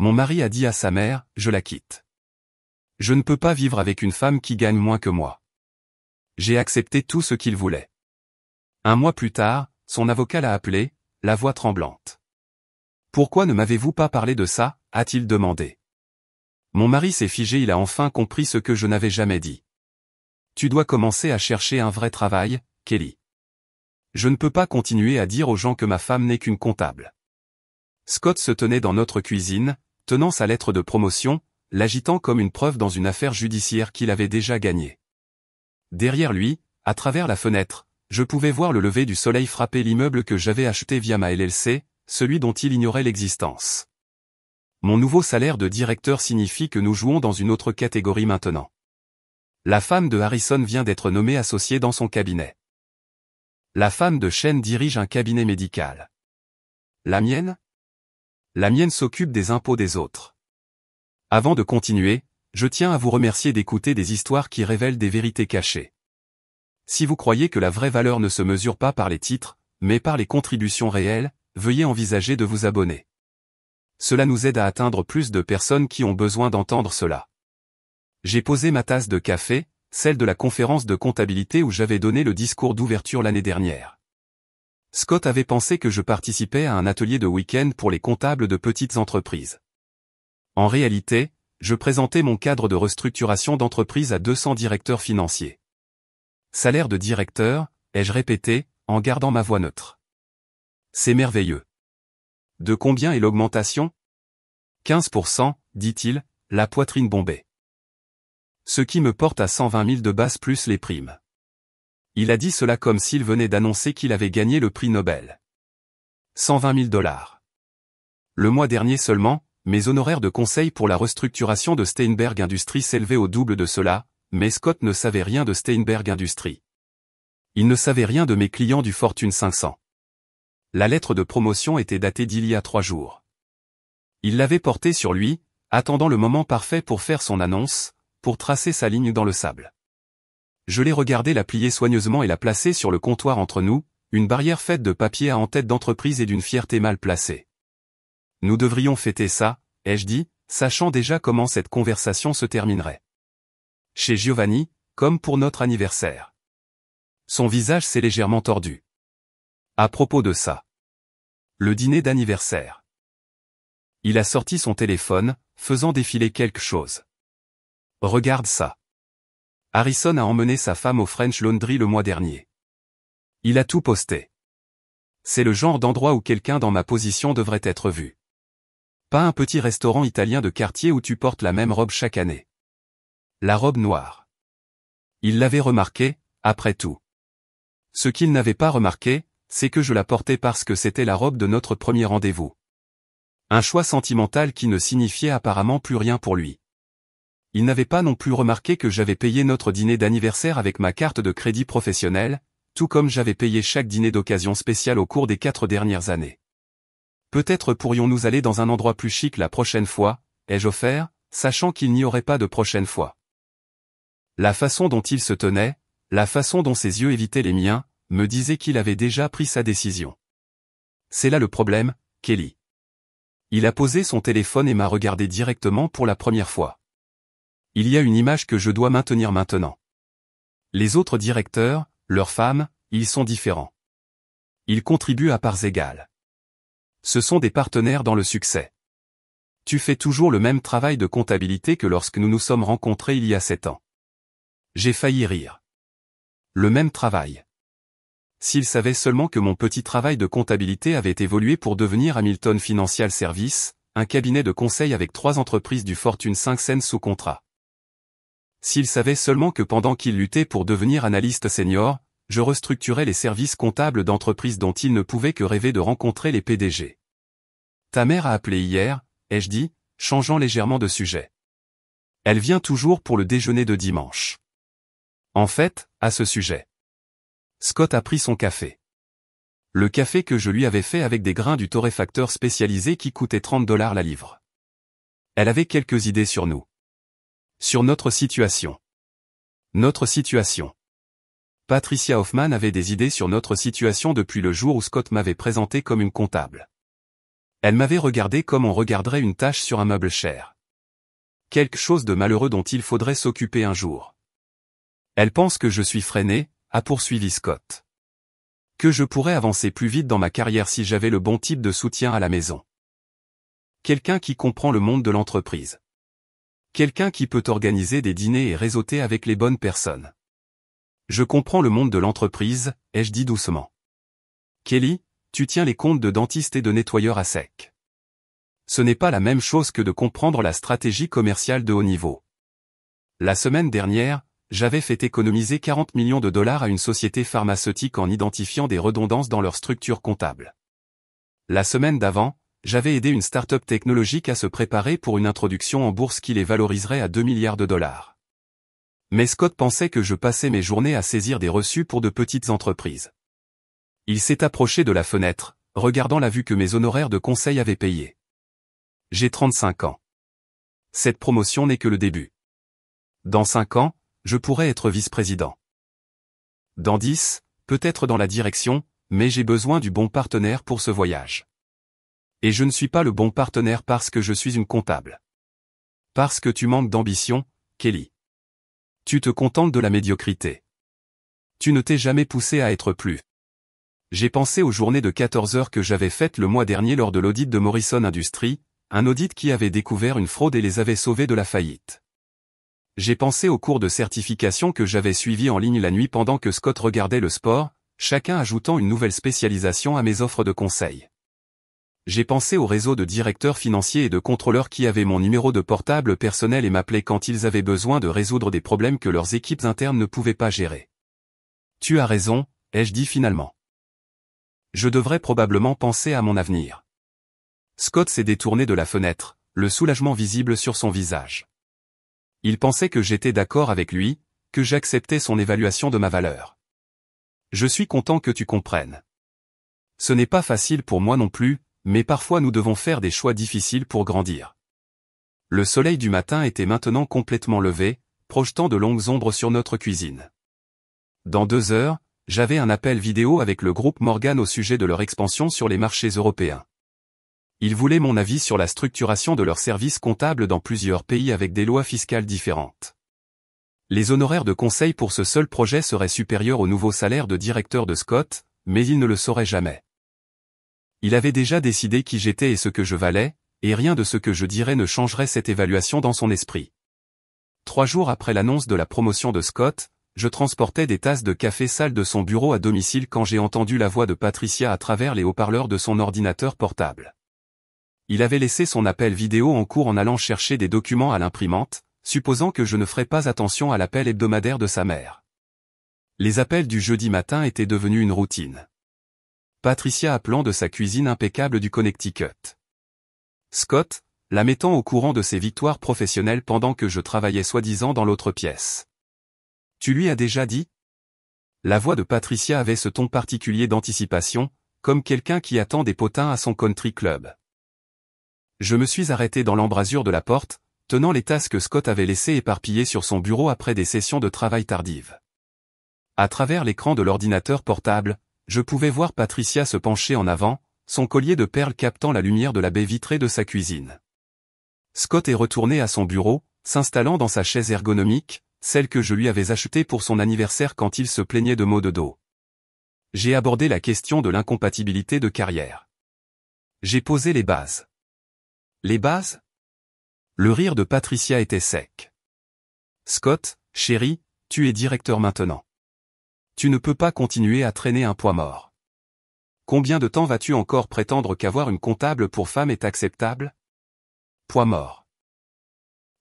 Mon mari a dit à sa mère, je la quitte. Je ne peux pas vivre avec une femme qui gagne moins que moi. J'ai accepté tout ce qu'il voulait. Un mois plus tard, son avocat l'a appelé, la voix tremblante. Pourquoi ne m'avez-vous pas parlé de ça, a-t-il demandé. Mon mari s'est figé, il a enfin compris ce que je n'avais jamais dit. Tu dois commencer à chercher un vrai travail, Kelly. Je ne peux pas continuer à dire aux gens que ma femme n'est qu'une comptable. Scott se tenait dans notre cuisine, tenant sa lettre de promotion, l'agitant comme une preuve dans une affaire judiciaire qu'il avait déjà gagnée. Derrière lui, à travers la fenêtre, je pouvais voir le lever du soleil frapper l'immeuble que j'avais acheté via ma LLC, celui dont il ignorait l'existence. Mon nouveau salaire de directeur signifie que nous jouons dans une autre catégorie maintenant. La femme de Harrison vient d'être nommée associée dans son cabinet. La femme de Shane dirige un cabinet médical. La mienne? La mienne s'occupe des impôts des autres. Avant de continuer, je tiens à vous remercier d'écouter des histoires qui révèlent des vérités cachées. Si vous croyez que la vraie valeur ne se mesure pas par les titres, mais par les contributions réelles, veuillez envisager de vous abonner. Cela nous aide à atteindre plus de personnes qui ont besoin d'entendre cela. J'ai posé ma tasse de café, celle de la conférence de comptabilité où j'avais donné le discours d'ouverture l'année dernière. Scott avait pensé que je participais à un atelier de week-end pour les comptables de petites entreprises. En réalité, je présentais mon cadre de restructuration d'entreprise à 200 directeurs financiers. Salaire de directeur, ai-je répété, en gardant ma voix neutre. C'est merveilleux. De combien est l'augmentation? 15%, dit-il, la poitrine bombée. Ce qui me porte à 120 000 de base plus les primes. Il a dit cela comme s'il venait d'annoncer qu'il avait gagné le prix Nobel. 120 000 $. Le mois dernier seulement, mes honoraires de conseil pour la restructuration de Steinberg Industries s'élevaient au double de cela, mais Scott ne savait rien de Steinberg Industries. Il ne savait rien de mes clients du Fortune 500. La lettre de promotion était datée d'il y a 3 jours. Il l'avait portée sur lui, attendant le moment parfait pour faire son annonce, pour tracer sa ligne dans le sable. Je l'ai regardé la plier soigneusement et la placer sur le comptoir entre nous, une barrière faite de papier à en-tête d'entreprise et d'une fierté mal placée. Nous devrions fêter ça, ai-je dit, sachant déjà comment cette conversation se terminerait. Chez Giovanni, comme pour notre anniversaire. Son visage s'est légèrement tordu. À propos de ça. Le dîner d'anniversaire. Il a sorti son téléphone, faisant défiler quelque chose. Regarde ça. Harrison a emmené sa femme au French Laundry le mois dernier. Il a tout posté. C'est le genre d'endroit où quelqu'un dans ma position devrait être vu. Pas un petit restaurant italien de quartier où tu portes la même robe chaque année. La robe noire. Il l'avait remarqué, après tout. Ce qu'il n'avait pas remarqué, c'est que je la portais parce que c'était la robe de notre premier rendez-vous. Un choix sentimental qui ne signifiait apparemment plus rien pour lui. Il n'avait pas non plus remarqué que j'avais payé notre dîner d'anniversaire avec ma carte de crédit professionnelle, tout comme j'avais payé chaque dîner d'occasion spécial au cours des 4 dernières années. Peut-être pourrions-nous aller dans un endroit plus chic la prochaine fois, ai-je offert, sachant qu'il n'y aurait pas de prochaine fois. La façon dont il se tenait, la façon dont ses yeux évitaient les miens, me disait qu'il avait déjà pris sa décision. C'est là le problème, Kelly. Il a posé son téléphone et m'a regardé directement pour la première fois. Il y a une image que je dois maintenir maintenant. Les autres directeurs, leurs femmes, ils sont différents. Ils contribuent à parts égales. Ce sont des partenaires dans le succès. Tu fais toujours le même travail de comptabilité que lorsque nous nous sommes rencontrés il y a 7 ans. J'ai failli rire. Le même travail. S'ils savaient seulement que mon petit travail de comptabilité avait évolué pour devenir Hamilton Financial Services, un cabinet de conseil avec 3 entreprises du Fortune 500 sous contrat. S'ils savaient seulement que pendant qu'ils luttaient pour devenir analyste senior, je restructurais les services comptables d'entreprises dont ils ne pouvaient que rêver de rencontrer les PDG. Ta mère a appelé hier, ai-je dit, changeant légèrement de sujet. Elle vient toujours pour le déjeuner de dimanche. En fait, à ce sujet. Scott a pris son café. Le café que je lui avais fait avec des grains du torréfacteur spécialisé qui coûtait $30 la livre. Elle avait quelques idées sur nous. Sur notre situation. Notre situation. Patricia Hoffman avait des idées sur notre situation depuis le jour où Scott m'avait présenté comme une comptable. Elle m'avait regardé comme on regarderait une tache sur un meuble cher. Quelque chose de malheureux dont il faudrait s'occuper un jour. Elle pense que je suis freiné, a poursuivi Scott. Que je pourrais avancer plus vite dans ma carrière si j'avais le bon type de soutien à la maison. Quelqu'un qui comprend le monde de l'entreprise. Quelqu'un qui peut organiser des dîners et réseauter avec les bonnes personnes. Je comprends le monde de l'entreprise, ai-je dit doucement. Kelly, tu tiens les comptes de dentiste et de nettoyeur à sec. Ce n'est pas la même chose que de comprendre la stratégie commerciale de haut niveau. La semaine dernière, j'avais fait économiser 40 millions de dollars à une société pharmaceutique en identifiant des redondances dans leur structure comptable. La semaine d'avant, j'avais aidé une start-up technologique à se préparer pour une introduction en bourse qui les valoriserait à 2 milliards de dollars. Mais Scott pensait que je passais mes journées à saisir des reçus pour de petites entreprises. Il s'est approché de la fenêtre, regardant la vue que mes honoraires de conseil avaient payée. J'ai 35 ans. Cette promotion n'est que le début. Dans 5 ans, je pourrais être vice-président. Dans 10, peut-être dans la direction, mais j'ai besoin du bon partenaire pour ce voyage. Et je ne suis pas le bon partenaire parce que je suis une comptable. Parce que tu manques d'ambition, Kelly. Tu te contentes de la médiocrité. Tu ne t'es jamais poussé à être plus. J'ai pensé aux journées de 14 heures que j'avais faites le mois dernier lors de l'audit de Morrison Industries, un audit qui avait découvert une fraude et les avait sauvés de la faillite. J'ai pensé aux cours de certification que j'avais suivis en ligne la nuit pendant que Scott regardait le sport, chacun ajoutant une nouvelle spécialisation à mes offres de conseil. J'ai pensé au réseau de directeurs financiers et de contrôleurs qui avaient mon numéro de portable personnel et m'appelaient quand ils avaient besoin de résoudre des problèmes que leurs équipes internes ne pouvaient pas gérer. Tu as raison, ai-je dit finalement. Je devrais probablement penser à mon avenir. Scott s'est détourné de la fenêtre, le soulagement visible sur son visage. Il pensait que j'étais d'accord avec lui, que j'acceptais son évaluation de ma valeur. Je suis content que tu comprennes. Ce n'est pas facile pour moi non plus, mais parfois nous devons faire des choix difficiles pour grandir. Le soleil du matin était maintenant complètement levé, projetant de longues ombres sur notre cuisine. Dans 2 heures, j'avais un appel vidéo avec le groupe Morgan au sujet de leur expansion sur les marchés européens. Ils voulaient mon avis sur la structuration de leurs services comptables dans plusieurs pays avec des lois fiscales différentes. Les honoraires de conseil pour ce seul projet seraient supérieurs au nouveau salaire de directeur de Scott, mais ils ne le sauraient jamais. Il avait déjà décidé qui j'étais et ce que je valais, et rien de ce que je dirais ne changerait cette évaluation dans son esprit. 3 jours après l'annonce de la promotion de Scott, je transportais des tasses de café sales de son bureau à domicile quand j'ai entendu la voix de Patricia à travers les haut-parleurs de son ordinateur portable. Il avait laissé son appel vidéo en cours en allant chercher des documents à l'imprimante, supposant que je ne ferais pas attention à l'appel hebdomadaire de sa mère. Les appels du jeudi matin étaient devenus une routine. Patricia appelant de sa cuisine impeccable du Connecticut. Scott, la mettant au courant de ses victoires professionnelles pendant que je travaillais soi-disant dans l'autre pièce. Tu lui as déjà dit ? La voix de Patricia avait ce ton particulier d'anticipation, comme quelqu'un qui attend des potins à son country club. Je me suis arrêté dans l'embrasure de la porte, tenant les tasses que Scott avait laissées éparpillées sur son bureau après des sessions de travail tardives. À travers l'écran de l'ordinateur portable, je pouvais voir Patricia se pencher en avant, son collier de perles captant la lumière de la baie vitrée de sa cuisine. Scott est retourné à son bureau, s'installant dans sa chaise ergonomique, celle que je lui avais achetée pour son anniversaire quand il se plaignait de maux de dos. J'ai abordé la question de l'incompatibilité de carrière. J'ai posé les bases. Les bases ? Le rire de Patricia était sec. Scott, chérie, tu es directeur maintenant. Tu ne peux pas continuer à traîner un poids mort. Combien de temps vas-tu encore prétendre qu'avoir une comptable pour femme est acceptable ? Poids mort.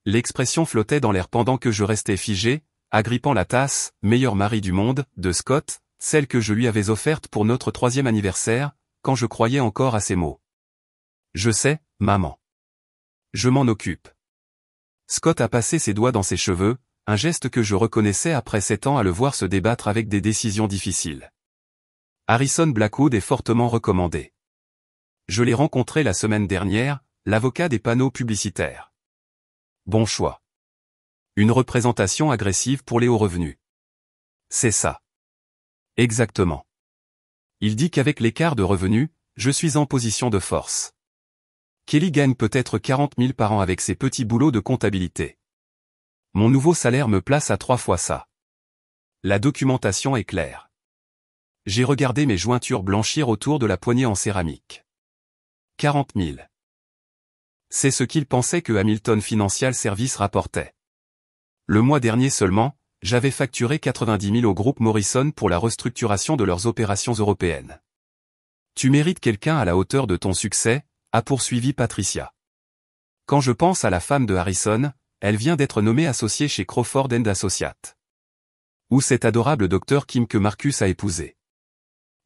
L'expression flottait dans l'air pendant que je restais figé, agrippant la tasse, meilleur mari du monde, de Scott, celle que je lui avais offerte pour notre 3e anniversaire, quand je croyais encore à ces mots. Je sais, maman. Je m'en occupe. Scott a passé ses doigts dans ses cheveux, un geste que je reconnaissais après 7 ans à le voir se débattre avec des décisions difficiles. Harrison Blackwood est fortement recommandé. Je l'ai rencontré la semaine dernière, l'avocat des panneaux publicitaires. Bon choix. Une représentation agressive pour les hauts revenus. C'est ça. Exactement. Il dit qu'avec l'écart de revenus, je suis en position de force. Kelly gagne peut-être 40 000 par an avec ses petits boulots de comptabilité. Mon nouveau salaire me place à 3 fois ça. La documentation est claire. J'ai regardé mes jointures blanchir autour de la poignée en céramique. 40 000. C'est ce qu'il pensait que Hamilton Financial Services rapportait. Le mois dernier seulement, j'avais facturé 90 000 au groupe Morrison pour la restructuration de leurs opérations européennes. Tu mérites quelqu'un à la hauteur de ton succès, a poursuivi Patricia. Quand je pense à la femme de Harrison, elle vient d'être nommée associée chez Crawford & Associates. Ou cet adorable docteur Kim que Marcus a épousé.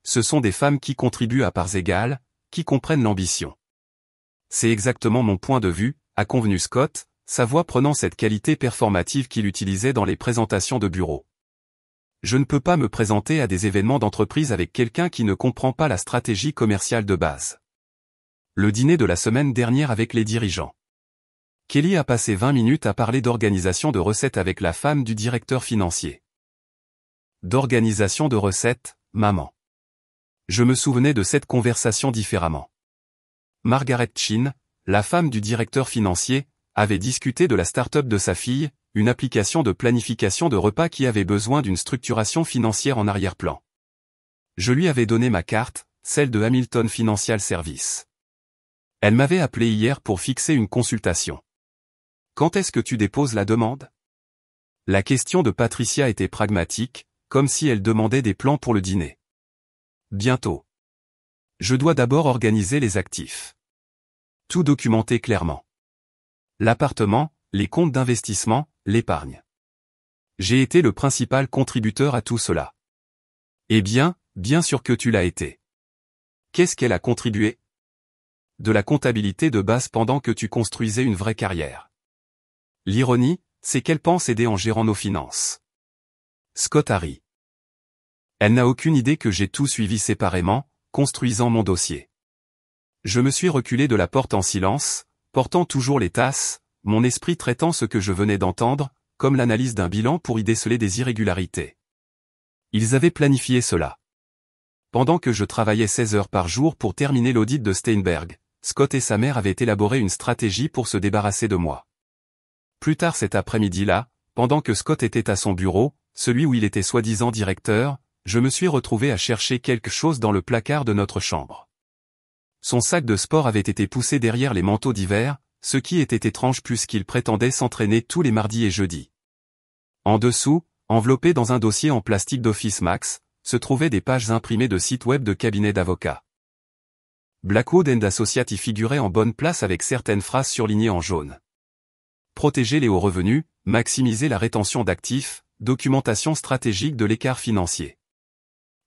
Ce sont des femmes qui contribuent à parts égales, qui comprennent l'ambition. C'est exactement mon point de vue, a convenu Scott, sa voix prenant cette qualité performative qu'il utilisait dans les présentations de bureau. Je ne peux pas me présenter à des événements d'entreprise avec quelqu'un qui ne comprend pas la stratégie commerciale de base. Le dîner de la semaine dernière avec les dirigeants. Kelly a passé 20 minutes à parler d'organisation de recettes avec la femme du directeur financier. D'organisation de recettes, maman. Je me souvenais de cette conversation différemment. Margaret Chin, la femme du directeur financier, avait discuté de la start-up de sa fille, une application de planification de repas qui avait besoin d'une structuration financière en arrière-plan. Je lui avais donné ma carte, celle de Hamilton Financial Services. Elle m'avait appelé hier pour fixer une consultation. Quand est-ce que tu déposes la demande? La question de Patricia était pragmatique, comme si elle demandait des plans pour le dîner. Bientôt. Je dois d'abord organiser les actifs. Tout documenter clairement. L'appartement, les comptes d'investissement, l'épargne. J'ai été le principal contributeur à tout cela. Eh bien, bien sûr que tu l'as été. Qu'est-ce qu'elle a contribué? De la comptabilité de base pendant que tu construisais une vraie carrière. L'ironie, c'est qu'elle pense aider en gérant nos finances. Scott a ri. Elle n'a aucune idée que j'ai tout suivi séparément, construisant mon dossier. Je me suis reculé de la porte en silence, portant toujours les tasses, mon esprit traitant ce que je venais d'entendre, comme l'analyse d'un bilan pour y déceler des irrégularités. Ils avaient planifié cela. Pendant que je travaillais 16 heures par jour pour terminer l'audit de Steinberg, Scott et sa mère avaient élaboré une stratégie pour se débarrasser de moi. Plus tard cet après-midi-là, pendant que Scott était à son bureau, celui où il était soi-disant directeur, je me suis retrouvé à chercher quelque chose dans le placard de notre chambre. Son sac de sport avait été poussé derrière les manteaux d'hiver, ce qui était étrange puisqu'il prétendait s'entraîner tous les mardis et jeudis. En dessous, enveloppé dans un dossier en plastique d'Office Max, se trouvaient des pages imprimées de sites web de cabinets d'avocats. Blackwood & Associates y figurait en bonne place avec certaines phrases surlignées en jaune. Protéger les hauts revenus, maximiser la rétention d'actifs, documentation stratégique de l'écart financier.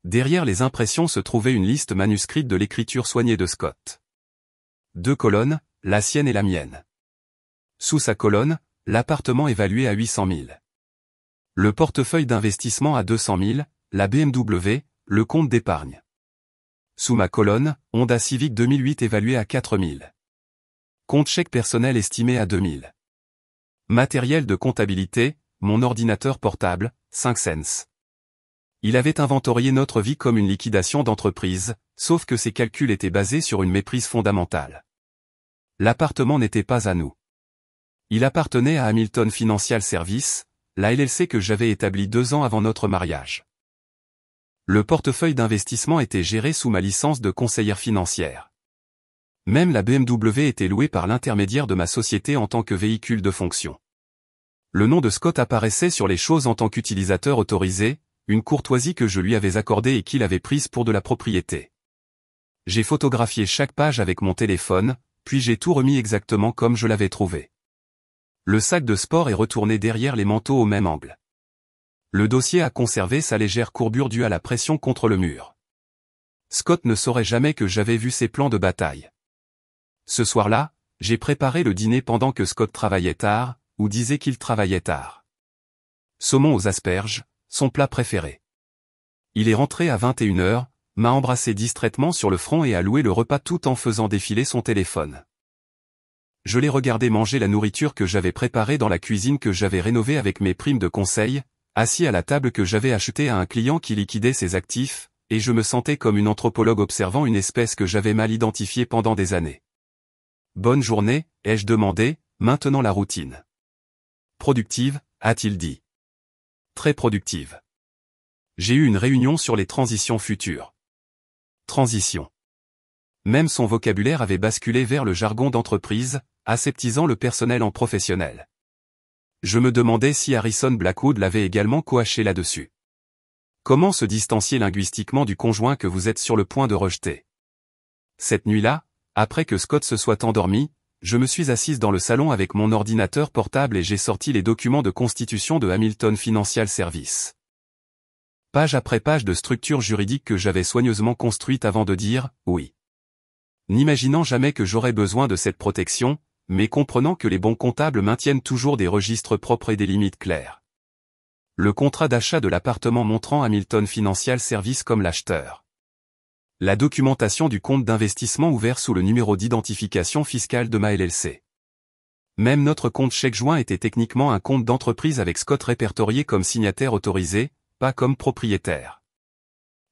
Derrière les impressions se trouvait une liste manuscrite de l'écriture soignée de Scott. 2 colonnes, la sienne et la mienne. Sous sa colonne, l'appartement évalué à 800 000. Le portefeuille d'investissement à 200 000, la BMW, le compte d'épargne. Sous ma colonne, Honda Civic 2008 évalué à 4 000. Compte chèque personnel estimé à 2 000. Matériel de comptabilité, mon ordinateur portable, 5 cents. Il avait inventorié notre vie comme une liquidation d'entreprise, sauf que ses calculs étaient basés sur une méprise fondamentale. L'appartement n'était pas à nous. Il appartenait à Hamilton Financial Services, la LLC que j'avais établie 2 ans avant notre mariage. Le portefeuille d'investissement était géré sous ma licence de conseillère financière. Même la BMW était louée par l'intermédiaire de ma société en tant que véhicule de fonction. Le nom de Scott apparaissait sur les choses en tant qu'utilisateur autorisé, une courtoisie que je lui avais accordée et qu'il avait prise pour de la propriété. J'ai photographié chaque page avec mon téléphone, puis j'ai tout remis exactement comme je l'avais trouvé. Le sac de sport est retourné derrière les manteaux au même angle. Le dossier a conservé sa légère courbure due à la pression contre le mur. Scott ne saurait jamais que j'avais vu ses plans de bataille. Ce soir-là, j'ai préparé le dîner pendant que Scott travaillait tard, ou disait qu'il travaillait tard. Saumon aux asperges, son plat préféré. Il est rentré à 21 heures, m'a embrassé distraitement sur le front et a loué le repas tout en faisant défiler son téléphone. Je l'ai regardé manger la nourriture que j'avais préparée dans la cuisine que j'avais rénovée avec mes primes de conseil, assis à la table que j'avais achetée à un client qui liquidait ses actifs, et je me sentais comme une anthropologue observant une espèce que j'avais mal identifiée pendant des années. bonne journée, ai-je demandé, maintenant la routine. Productive, a-t-il dit. Très productive. J'ai eu une réunion sur les transitions futures. Transition. Même son vocabulaire avait basculé vers le jargon d'entreprise, aseptisant le personnel en professionnel. Je me demandais si Harrison Blackwood l'avait également coaché là-dessus. Comment se distancier linguistiquement du conjoint que vous êtes sur le point de rejeter? Cette nuit-là, après que Scott se soit endormi, je me suis assise dans le salon avec mon ordinateur portable et j'ai sorti les documents de constitution de Hamilton Financial Services. Page après page de structure juridique que j'avais soigneusement construite avant de dire « oui ». N'imaginant jamais que j'aurais besoin de cette protection, mais comprenant que les bons comptables maintiennent toujours des registres propres et des limites claires. Le contrat d'achat de l'appartement montrant Hamilton Financial Services comme l'acheteur. La documentation du compte d'investissement ouvert sous le numéro d'identification fiscale de ma LLC. Même notre compte chèque joint était techniquement un compte d'entreprise avec Scott répertorié comme signataire autorisé, pas comme propriétaire.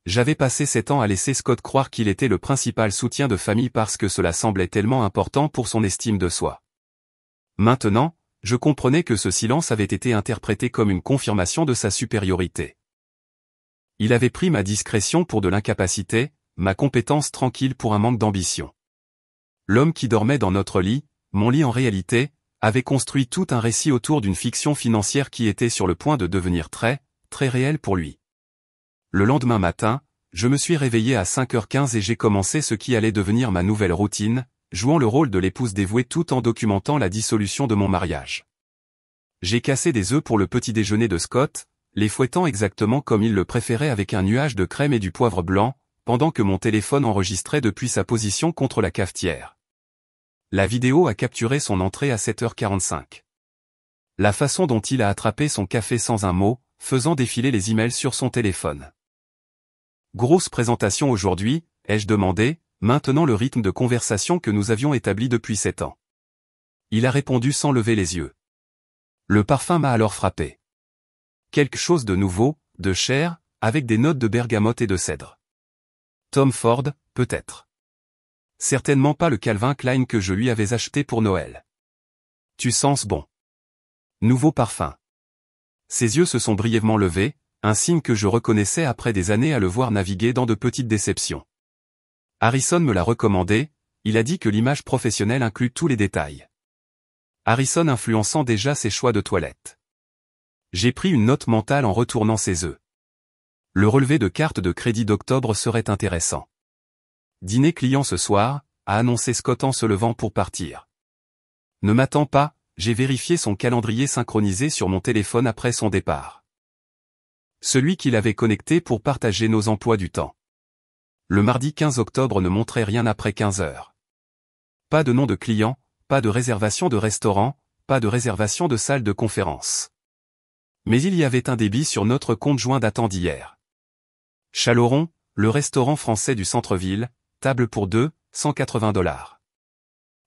J'avais passé 7 ans à laisser Scott croire qu'il était le principal soutien de famille parce que cela semblait tellement important pour son estime de soi. Maintenant, je comprenais que ce silence avait été interprété comme une confirmation de sa supériorité. Il avait pris ma discrétion pour de l'incapacité, ma compétence tranquille pour un manque d'ambition. L'homme qui dormait dans notre lit, mon lit en réalité, avait construit tout un récit autour d'une fiction financière qui était sur le point de devenir très réelle pour lui. Le lendemain matin, je me suis réveillé à 5h15 et j'ai commencé ce qui allait devenir ma nouvelle routine, jouant le rôle de l'épouse dévouée tout en documentant la dissolution de mon mariage. J'ai cassé des œufs pour le petit déjeuner de Scott, les fouettant exactement comme il le préférait avec un nuage de crème et du poivre blanc, pendant que mon téléphone enregistrait depuis sa position contre la cafetière. La vidéo a capturé son entrée à 7h45. La façon dont il a attrapé son café sans un mot, faisant défiler les emails sur son téléphone. Grosse présentation aujourd'hui, ai-je demandé, maintenant le rythme de conversation que nous avions établi depuis 7 ans. Il a répondu sans lever les yeux. Le parfum m'a alors frappé. Quelque chose de nouveau, de cher, avec des notes de bergamote et de cèdre. Tom Ford, peut-être. Certainement pas le Calvin Klein que je lui avais acheté pour Noël. Tu sens bon. Nouveau parfum. Ses yeux se sont brièvement levés, un signe que je reconnaissais après des années à le voir naviguer dans de petites déceptions. Harrison me l'a recommandé, il a dit que l'image professionnelle inclut tous les détails. Harrison influençant déjà ses choix de toilette. J'ai pris une note mentale en retournant ses œufs. Le relevé de carte de crédit d'octobre serait intéressant. Dîner client ce soir, a annoncé Scott en se levant pour partir. Ne m'attends pas, j'ai vérifié son calendrier synchronisé sur mon téléphone après son départ. Celui qu'il avait connecté pour partager nos emplois du temps. Le mardi 15 octobre ne montrait rien après 15 heures. Pas de nom de client, pas de réservation de restaurant, pas de réservation de salle de conférence. Mais il y avait un débit sur notre compte joint datant d'hier. Chaloron, le restaurant français du centre-ville, table pour 2, $180.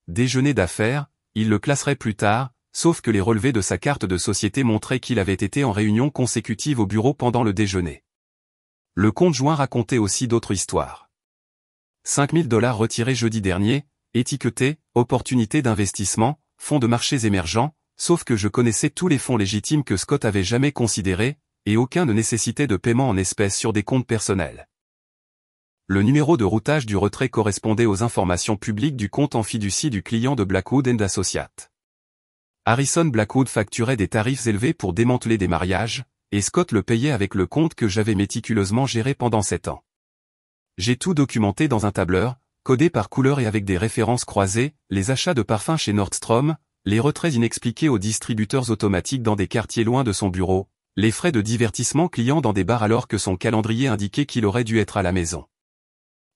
Déjeuner d'affaires, il le classerait plus tard, sauf que les relevés de sa carte de société montraient qu'il avait été en réunion consécutive au bureau pendant le déjeuner. Le compte joint racontait aussi d'autres histoires. $5000 retirés jeudi dernier, étiquetés, opportunités d'investissement, fonds de marchés émergents, sauf que je connaissais tous les fonds légitimes que Scott avait jamais considérés, et aucun ne nécessitait de paiement en espèces sur des comptes personnels. Le numéro de routage du retrait correspondait aux informations publiques du compte en fiducie du client de Blackwood & Associates. Harrison Blackwood facturait des tarifs élevés pour démanteler des mariages, et Scott le payait avec le compte que j'avais méticuleusement géré pendant 7 ans. J'ai tout documenté dans un tableur, codé par couleur et avec des références croisées, les achats de parfums chez Nordstrom, les retraits inexpliqués aux distributeurs automatiques dans des quartiers loin de son bureau, les frais de divertissement clients dans des bars alors que son calendrier indiquait qu'il aurait dû être à la maison.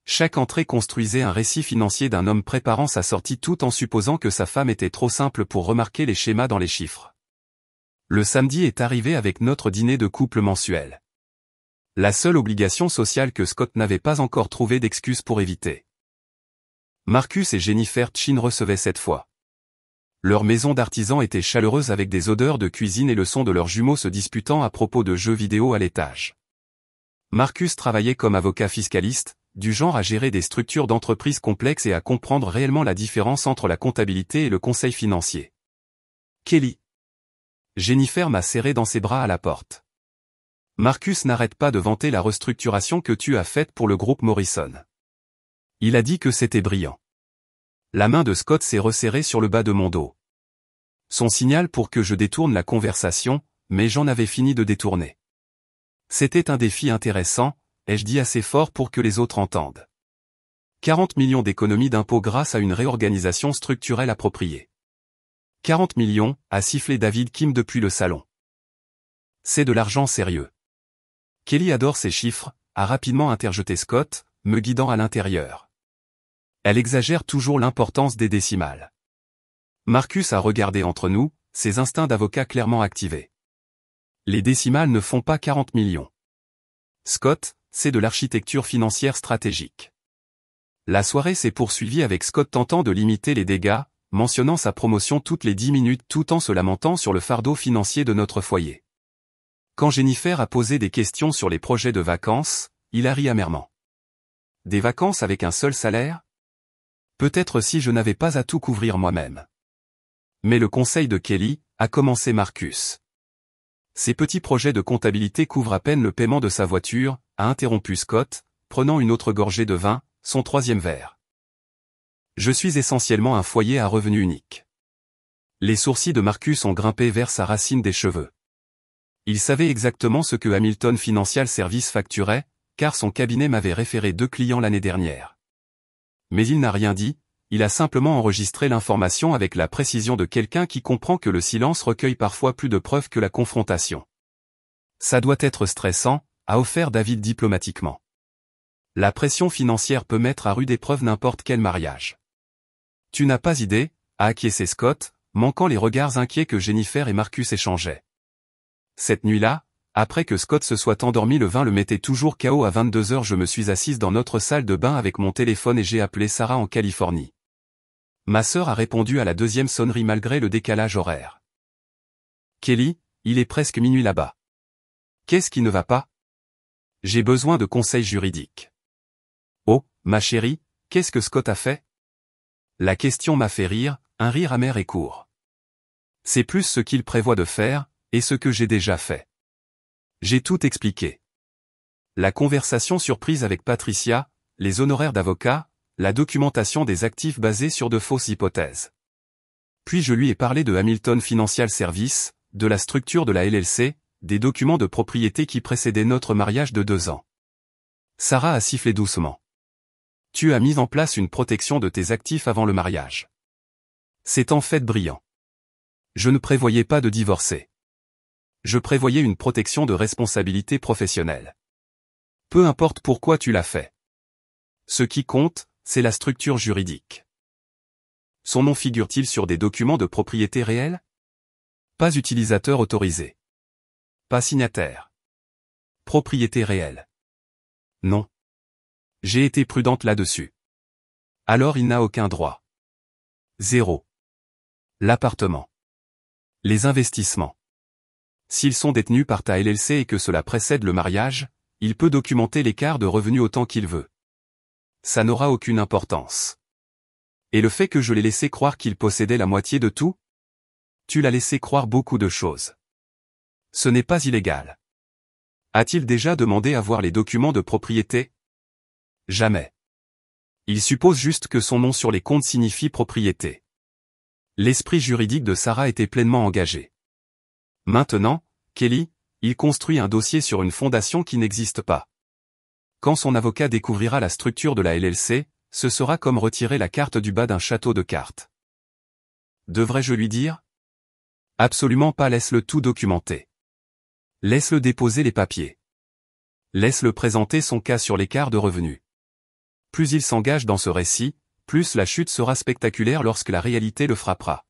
Chaque entrée construisait un récit financier d'un homme préparant sa sortie tout en supposant que sa femme était trop simple pour remarquer les schémas dans les chiffres. Le samedi est arrivé avec notre dîner de couple mensuel. La seule obligation sociale que Scott n'avait pas encore trouvé d'excuse pour éviter. Marcus et Jennifer Chin recevaient cette fois. Leur maison d'artisan était chaleureuse avec des odeurs de cuisine et le son de leurs jumeaux se disputant à propos de jeux vidéo à l'étage. Marcus travaillait comme avocat fiscaliste, du genre à gérer des structures d'entreprise complexes et à comprendre réellement la différence entre la comptabilité et le conseil financier. Kelly. Jennifer m'a serré dans ses bras à la porte. Marcus n'arrête pas de vanter la restructuration que tu as faite pour le groupe Morrison. Il a dit que c'était brillant. La main de Scott s'est resserrée sur le bas de mon dos. Son signal pour que je détourne la conversation, mais j'en avais fini de détourner. C'était un défi intéressant, ai-je dit assez fort pour que les autres entendent. 40 millions d'économies d'impôts grâce à une réorganisation structurelle appropriée. 40 millions, a sifflé David Kim depuis le salon. C'est de l'argent sérieux. Kelly adore ces chiffres, a rapidement interjeté Scott, me guidant à l'intérieur. Elle exagère toujours l'importance des décimales. Marcus a regardé entre nous, ses instincts d'avocat clairement activés. Les décimales ne font pas 40 millions. Scott, c'est de l'architecture financière stratégique. La soirée s'est poursuivie avec Scott tentant de limiter les dégâts, mentionnant sa promotion toutes les 10 minutes tout en se lamentant sur le fardeau financier de notre foyer. Quand Jennifer a posé des questions sur les projets de vacances, il a ri amèrement. Des vacances avec un seul salaire? Peut-être si je n'avais pas à tout couvrir moi-même. Mais le conseil de Kelly, a commencé Marcus. Ces petits projets de comptabilité couvrent à peine le paiement de sa voiture, a interrompu Scott, prenant une autre gorgée de vin, son troisième verre. Je suis essentiellement un foyer à revenu unique. Les sourcils de Marcus ont grimpé vers sa racine des cheveux. Il savait exactement ce que Hamilton Financial Services facturait, car son cabinet m'avait référé 2 clients l'année dernière. Mais il n'a rien dit, il a simplement enregistré l'information avec la précision de quelqu'un qui comprend que le silence recueille parfois plus de preuves que la confrontation. Ça doit être stressant, a offert David diplomatiquement. La pression financière peut mettre à rude épreuve n'importe quel mariage. Tu n'as pas idée, a acquiescé Scott, manquant les regards inquiets que Jennifer et Marcus échangeaient. Cette nuit-là, après que Scott se soit endormi, le vin le mettait toujours KO à 22h. Je me suis assise dans notre salle de bain avec mon téléphone et j'ai appelé Sarah en Californie. Ma sœur a répondu à la deuxième sonnerie malgré le décalage horaire. Kelly, il est presque minuit là-bas. Qu'est-ce qui ne va pas? J'ai besoin de conseils juridiques. Oh, ma chérie, qu'est-ce que Scott a fait? La question m'a fait rire, un rire amer et court. C'est plus ce qu'il prévoit de faire, et ce que j'ai déjà fait. J'ai tout expliqué. La conversation surprise avec Patricia, les honoraires d'avocat, la documentation des actifs basés sur de fausses hypothèses. Puis je lui ai parlé de Hamilton Financial Services, de la structure de la LLC, des documents de propriété qui précédaient notre mariage de 2 ans. Sarah a sifflé doucement. Tu as mis en place une protection de tes actifs avant le mariage. C'est en fait brillant. Je ne prévoyais pas de divorcer. Je prévoyais une protection de responsabilité professionnelle. Peu importe pourquoi tu l'as fait. Ce qui compte, c'est la structure juridique. Son nom figure-t-il sur des documents de propriété réels? Pas utilisateur autorisé. Pas signataire. Propriété réelle. Non. J'ai été prudente là-dessus. Alors il n'a aucun droit. 0. L'appartement. Les investissements. S'ils sont détenus par ta LLC et que cela précède le mariage, il peut documenter l'écart de revenus autant qu'il veut. Ça n'aura aucune importance. Et le fait que je l'ai laissé croire qu'il possédait la moitié de tout? Tu l'as laissé croire beaucoup de choses. Ce n'est pas illégal. A-t-il déjà demandé à voir les documents de propriété? Jamais. Il suppose juste que son nom sur les comptes signifie propriété. L'esprit juridique de Sarah était pleinement engagé. Maintenant, Kelly, il construit un dossier sur une fondation qui n'existe pas. Quand son avocat découvrira la structure de la LLC, ce sera comme retirer la carte du bas d'un château de cartes. Devrais-je lui dire? Absolument pas, laisse-le tout documenter. Laisse-le déposer les papiers. Laisse-le présenter son cas sur l'écart de revenus. Plus il s'engage dans ce récit, plus la chute sera spectaculaire lorsque la réalité le frappera.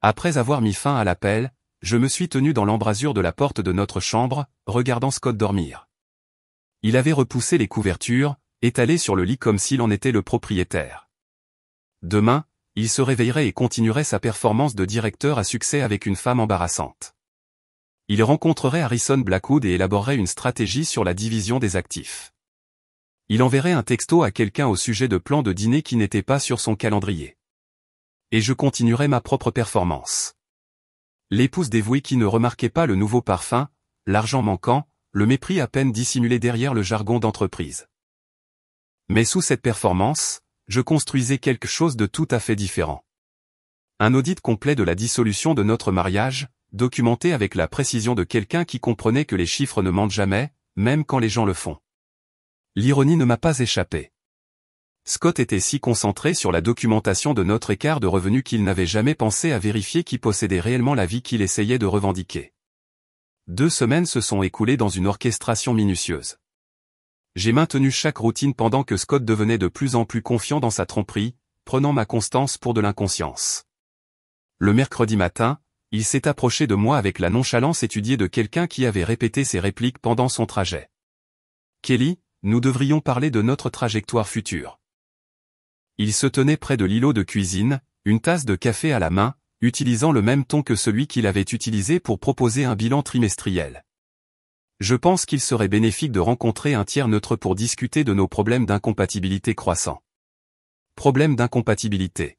Après avoir mis fin à l'appel, je me suis tenu dans l'embrasure de la porte de notre chambre, regardant Scott dormir. Il avait repoussé les couvertures, étalé sur le lit comme s'il en était le propriétaire. Demain, il se réveillerait et continuerait sa performance de directeur à succès avec une femme embarrassante. Il rencontrerait Harrison Blackwood et élaborerait une stratégie sur la division des actifs. Il enverrait un texto à quelqu'un au sujet de plans de dîner qui n'étaient pas sur son calendrier. Et je continuerais ma propre performance. L'épouse dévouée qui ne remarquait pas le nouveau parfum, l'argent manquant, le mépris à peine dissimulé derrière le jargon d'entreprise. Mais sous cette performance, je construisais quelque chose de tout à fait différent. Un audit complet de la dissolution de notre mariage, documenté avec la précision de quelqu'un qui comprenait que les chiffres ne mentent jamais, même quand les gens le font. L'ironie ne m'a pas échappé. Scott était si concentré sur la documentation de notre écart de revenus qu'il n'avait jamais pensé à vérifier qui possédait réellement la vie qu'il essayait de revendiquer. 2 semaines se sont écoulées dans une orchestration minutieuse. J'ai maintenu chaque routine pendant que Scott devenait de plus en plus confiant dans sa tromperie, prenant ma constance pour de l'inconscience. Le mercredi matin, il s'est approché de moi avec la nonchalance étudiée de quelqu'un qui avait répété ses répliques pendant son trajet. « Kelly, nous devrions parler de notre trajectoire future. » Il se tenait près de l'îlot de cuisine, une tasse de café à la main, utilisant le même ton que celui qu'il avait utilisé pour proposer un bilan trimestriel. Je pense qu'il serait bénéfique de rencontrer un tiers neutre pour discuter de nos problèmes d'incompatibilité croissants. Problème d'incompatibilité.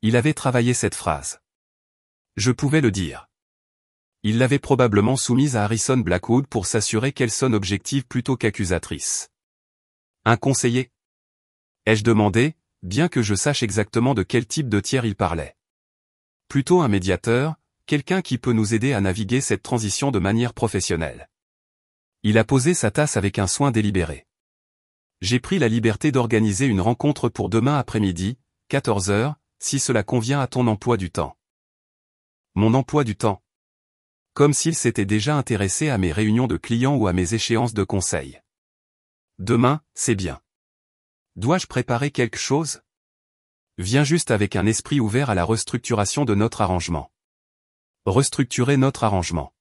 Il avait travaillé cette phrase. Je pouvais le dire. Il l'avait probablement soumise à Harrison Blackwood pour s'assurer qu'elle sonne objective plutôt qu'accusatrice. Un conseiller? Ai-je demandé, bien que je sache exactement de quel type de tiers il parlait. Plutôt un médiateur, quelqu'un qui peut nous aider à naviguer cette transition de manière professionnelle. Il a posé sa tasse avec un soin délibéré. J'ai pris la liberté d'organiser une rencontre pour demain après-midi, 14 h, si cela convient à ton emploi du temps. Mon emploi du temps. Comme s'il s'était déjà intéressé à mes réunions de clients ou à mes échéances de conseil. Demain, c'est bien. Dois-je préparer quelque chose? Viens juste avec un esprit ouvert à la restructuration de notre arrangement. Restructurer notre arrangement.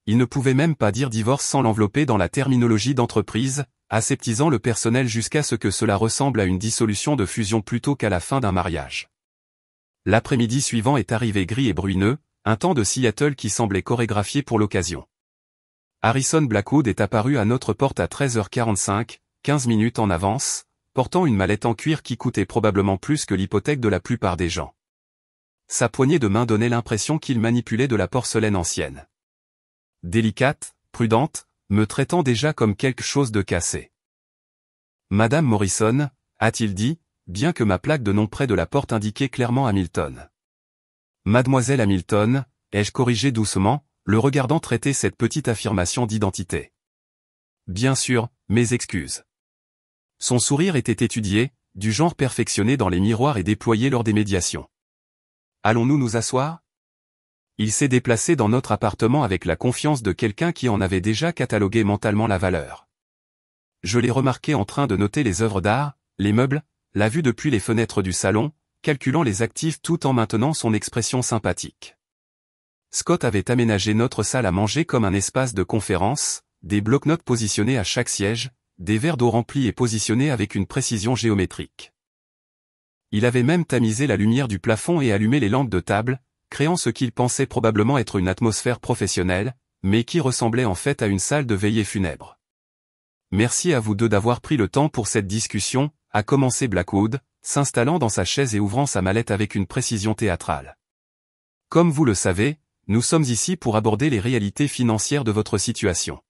Il ne pouvait même pas dire divorce sans l'envelopper dans la terminologie d'entreprise, aseptisant le personnel jusqu'à ce que cela ressemble à une dissolution de fusion plutôt qu'à la fin d'un mariage. L'après-midi suivant est arrivé gris et brumeux, un temps de Seattle qui semblait chorégraphié pour l'occasion. Harrison Blackwood est apparu à notre porte à 13h45, 15 minutes en avance, portant une mallette en cuir qui coûtait probablement plus que l'hypothèque de la plupart des gens. Sa poignée de main donnait l'impression qu'il manipulait de la porcelaine ancienne. Délicate, prudente, me traitant déjà comme quelque chose de cassé. « Madame Morrison » a-t-il dit, bien que ma plaque de nom près de la porte indiquait clairement Hamilton. « Mademoiselle Hamilton » ai-je corrigé doucement, le regardant traiter cette petite affirmation d'identité. « Bien sûr, mes excuses. » Son sourire était étudié, du genre perfectionné dans les miroirs et déployé lors des médiations. « Allons-nous nous asseoir ?» Il s'est déplacé dans notre appartement avec la confiance de quelqu'un qui en avait déjà catalogué mentalement la valeur. Je l'ai remarqué en train de noter les œuvres d'art, les meubles, la vue depuis les fenêtres du salon, calculant les actifs tout en maintenant son expression sympathique. Scott avait aménagé notre salle à manger comme un espace de conférence, des bloc-notes positionnés à chaque siège, des verres d'eau remplis et positionnés avec une précision géométrique. Il avait même tamisé la lumière du plafond et allumé les lampes de table, créant ce qu'il pensait probablement être une atmosphère professionnelle, mais qui ressemblait en fait à une salle de veillée funèbre. Merci à vous deux d'avoir pris le temps pour cette discussion, a commencé Blackwood, s'installant dans sa chaise et ouvrant sa mallette avec une précision théâtrale. Comme vous le savez, nous sommes ici pour aborder les réalités financières de votre situation.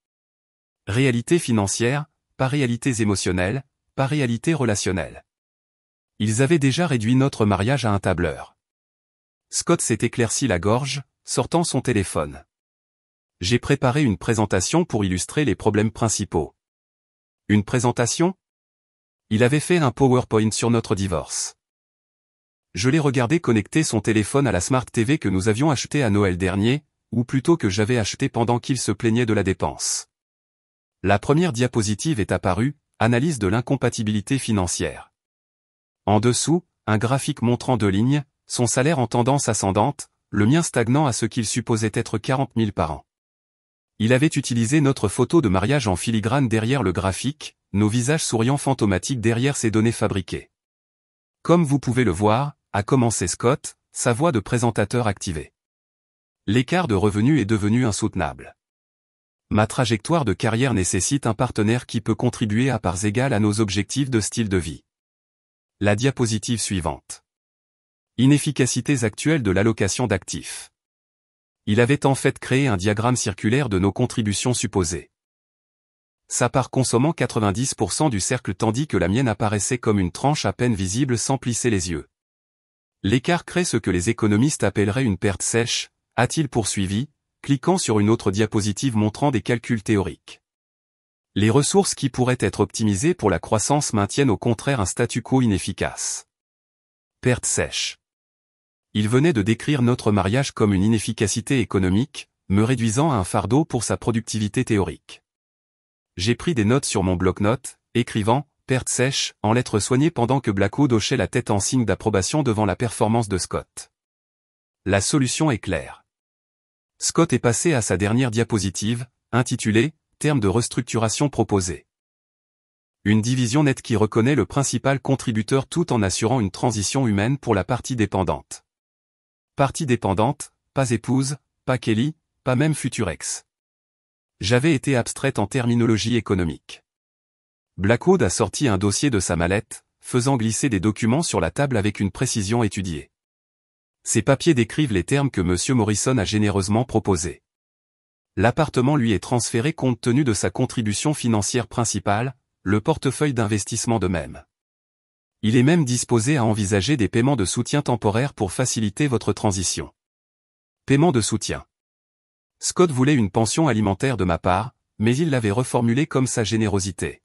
Réalités financières, pas réalités émotionnelles, pas réalités relationnelles. Ils avaient déjà réduit notre mariage à un tableur. Scott s'est éclairci la gorge, sortant son téléphone. J'ai préparé une présentation pour illustrer les problèmes principaux. Une présentation? Il avait fait un PowerPoint sur notre divorce. Je l'ai regardé connecter son téléphone à la Smart TV que nous avions achetée à Noël dernier, ou plutôt que j'avais acheté pendant qu'il se plaignait de la dépense. La première diapositive est apparue, analyse de l'incompatibilité financière. En dessous, un graphique montrant 2 lignes, son salaire en tendance ascendante, le mien stagnant à ce qu'il supposait être 40 000 par an. Il avait utilisé notre photo de mariage en filigrane derrière le graphique, nos visages souriants fantomatiques derrière ces données fabriquées. Comme vous pouvez le voir, a commencé Scott, sa voix de présentateur activée. L'écart de revenus est devenu insoutenable. Ma trajectoire de carrière nécessite un partenaire qui peut contribuer à parts égales à nos objectifs de style de vie. La diapositive suivante. Inefficacités actuelles de l'allocation d'actifs. Il avait en fait créé un diagramme circulaire de nos contributions supposées. Sa part consommant 90% du cercle tandis que la mienne apparaissait comme une tranche à peine visible sans plisser les yeux. L'écart crée ce que les économistes appelleraient une perte sèche, a-t-il poursuivi, cliquant sur une autre diapositive montrant des calculs théoriques. Les ressources qui pourraient être optimisées pour la croissance maintiennent au contraire un statu quo inefficace. Perte sèche. Il venait de décrire notre mariage comme une inefficacité économique, me réduisant à un fardeau pour sa productivité théorique. J'ai pris des notes sur mon bloc-notes, écrivant « perte sèche » en lettres soignées pendant que Blackwood hochait la tête en signe d'approbation devant la performance de Scott. La solution est claire. Scott est passé à sa dernière diapositive, intitulée « Termes de restructuration proposés ». Une division nette qui reconnaît le principal contributeur tout en assurant une transition humaine pour la partie dépendante. Partie dépendante, pas épouse, pas Kelly, pas même futur ex. J'avais été abstraite en terminologie économique. Blackwood a sorti un dossier de sa mallette, faisant glisser des documents sur la table avec une précision étudiée. Ces papiers décrivent les termes que M. Morrison a généreusement proposés. L'appartement lui est transféré compte tenu de sa contribution financière principale, le portefeuille d'investissement de même. Il est même disposé à envisager des paiements de soutien temporaires pour faciliter votre transition. Paiement de soutien. Scott voulait une pension alimentaire de ma part, mais il l'avait reformulé comme sa générosité.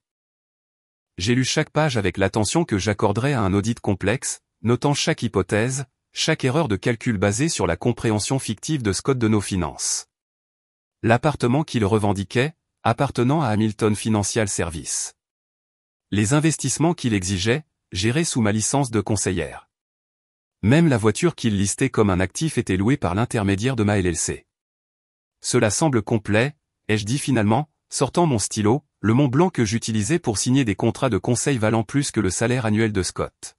J'ai lu chaque page avec l'attention que j'accorderais à un audit complexe, notant chaque hypothèse, chaque erreur de calcul basée sur la compréhension fictive de Scott de nos finances. L'appartement qu'il revendiquait, appartenant à Hamilton Financial Services. Les investissements qu'il exigeait, gérés sous ma licence de conseillère. Même la voiture qu'il listait comme un actif était louée par l'intermédiaire de ma LLC. Cela semble complet, ai-je dit finalement, sortant mon stylo, le Mont Blanc que j'utilisais pour signer des contrats de conseil valant plus que le salaire annuel de Scott.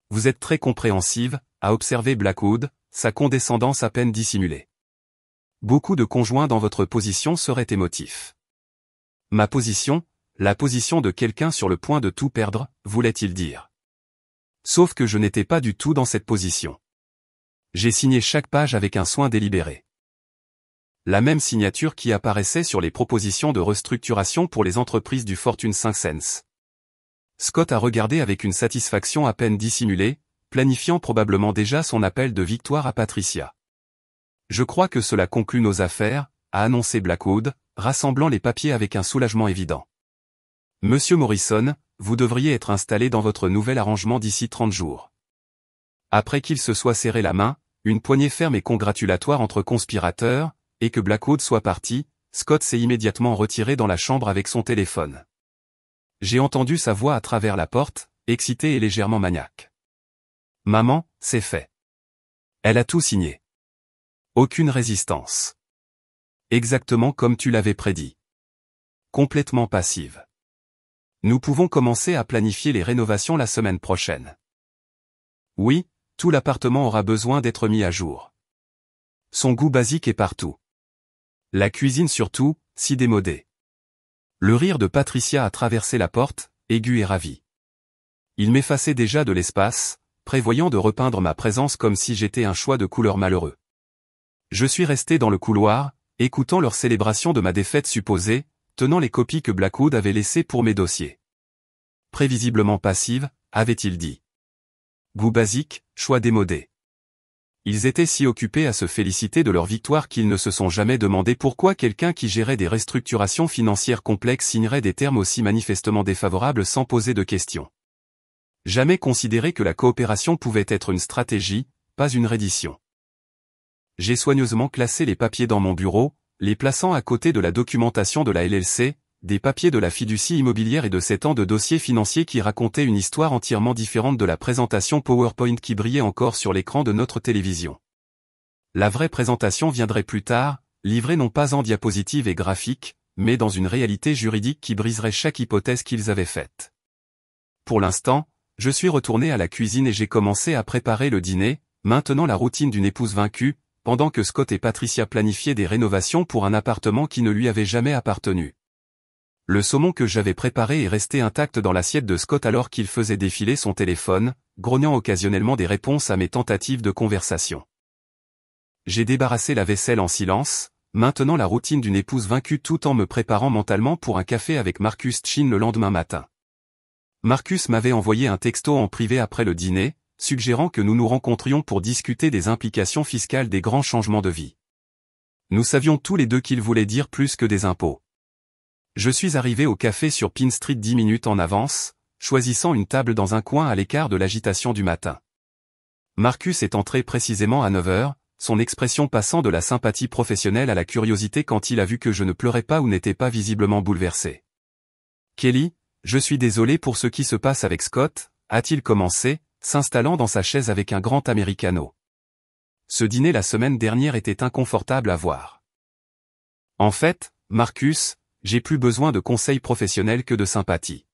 Vous êtes très compréhensive, a observé Blackwood, sa condescendance à peine dissimulée. Beaucoup de conjoints dans votre position seraient émotifs. Ma position, la position de quelqu'un sur le point de tout perdre, voulait-il dire. Sauf que je n'étais pas du tout dans cette position. J'ai signé chaque page avec un soin délibéré. La même signature qui apparaissait sur les propositions de restructuration pour les entreprises du Fortune 500. Scott a regardé avec une satisfaction à peine dissimulée, planifiant probablement déjà son appel de victoire à Patricia. Je crois que cela conclut nos affaires, a annoncé Blackwood, rassemblant les papiers avec un soulagement évident. Monsieur Morrison, vous devriez être installé dans votre nouvel arrangement d'ici 30 jours. Après qu'il se soit serré la main, une poignée ferme et congratulatoire entre conspirateurs, et que Blackwood soit parti, Scott s'est immédiatement retiré dans la chambre avec son téléphone. J'ai entendu sa voix à travers la porte, excitée et légèrement maniaque. Maman, c'est fait. Elle a tout signé. Aucune résistance. Exactement comme tu l'avais prédit. Complètement passive. Nous pouvons commencer à planifier les rénovations la semaine prochaine. Oui, tout l'appartement aura besoin d'être mis à jour. Son goût basique est partout. La cuisine surtout, si démodée. Le rire de Patricia a traversé la porte, aigu et ravi. Il m'effaçait déjà de l'espace, prévoyant de repeindre ma présence comme si j'étais un choix de couleur malheureux. Je suis resté dans le couloir, écoutant leur célébration de ma défaite supposée, tenant les copies que Blackwood avait laissées pour mes dossiers. Prévisiblement passive, avait-il dit. Goût basique, choix démodé. Ils étaient si occupés à se féliciter de leur victoire qu'ils ne se sont jamais demandé pourquoi quelqu'un qui gérait des restructurations financières complexes signerait des termes aussi manifestement défavorables sans poser de questions. Jamais considéré que la coopération pouvait être une stratégie, pas une reddition. J'ai soigneusement classé les papiers dans mon bureau, les plaçant à côté de la documentation de la LLC, des papiers de la fiducie immobilière et de 7 ans de dossiers financiers qui racontaient une histoire entièrement différente de la présentation PowerPoint qui brillait encore sur l'écran de notre télévision. La vraie présentation viendrait plus tard, livrée non pas en diapositives et graphiques, mais dans une réalité juridique qui briserait chaque hypothèse qu'ils avaient faite. Pour l'instant, je suis retourné à la cuisine et j'ai commencé à préparer le dîner, maintenant la routine d'une épouse vaincue, pendant que Scott et Patricia planifiaient des rénovations pour un appartement qui ne lui avait jamais appartenu. Le saumon que j'avais préparé est resté intact dans l'assiette de Scott alors qu'il faisait défiler son téléphone, grognant occasionnellement des réponses à mes tentatives de conversation. J'ai débarrassé la vaisselle en silence, maintenant la routine d'une épouse vaincue tout en me préparant mentalement pour un café avec Marcus Chin le lendemain matin. Marcus m'avait envoyé un texto en privé après le dîner, suggérant que nous nous rencontrions pour discuter des implications fiscales des grands changements de vie. Nous savions tous les deux qu'il voulait dire plus que des impôts. Je suis arrivé au café sur Pine Street 10 minutes en avance, choisissant une table dans un coin à l'écart de l'agitation du matin. Marcus est entré précisément à 9 heures, son expression passant de la sympathie professionnelle à la curiosité quand il a vu que je ne pleurais pas ou n'étais pas visiblement bouleversé. « Kelly, je suis désolé pour ce qui se passe avec Scott », a-t-il commencé, s'installant dans sa chaise avec un grand americano. Ce dîner la semaine dernière était inconfortable à voir. En fait, Marcus, j'ai plus besoin de conseils professionnels que de sympathie.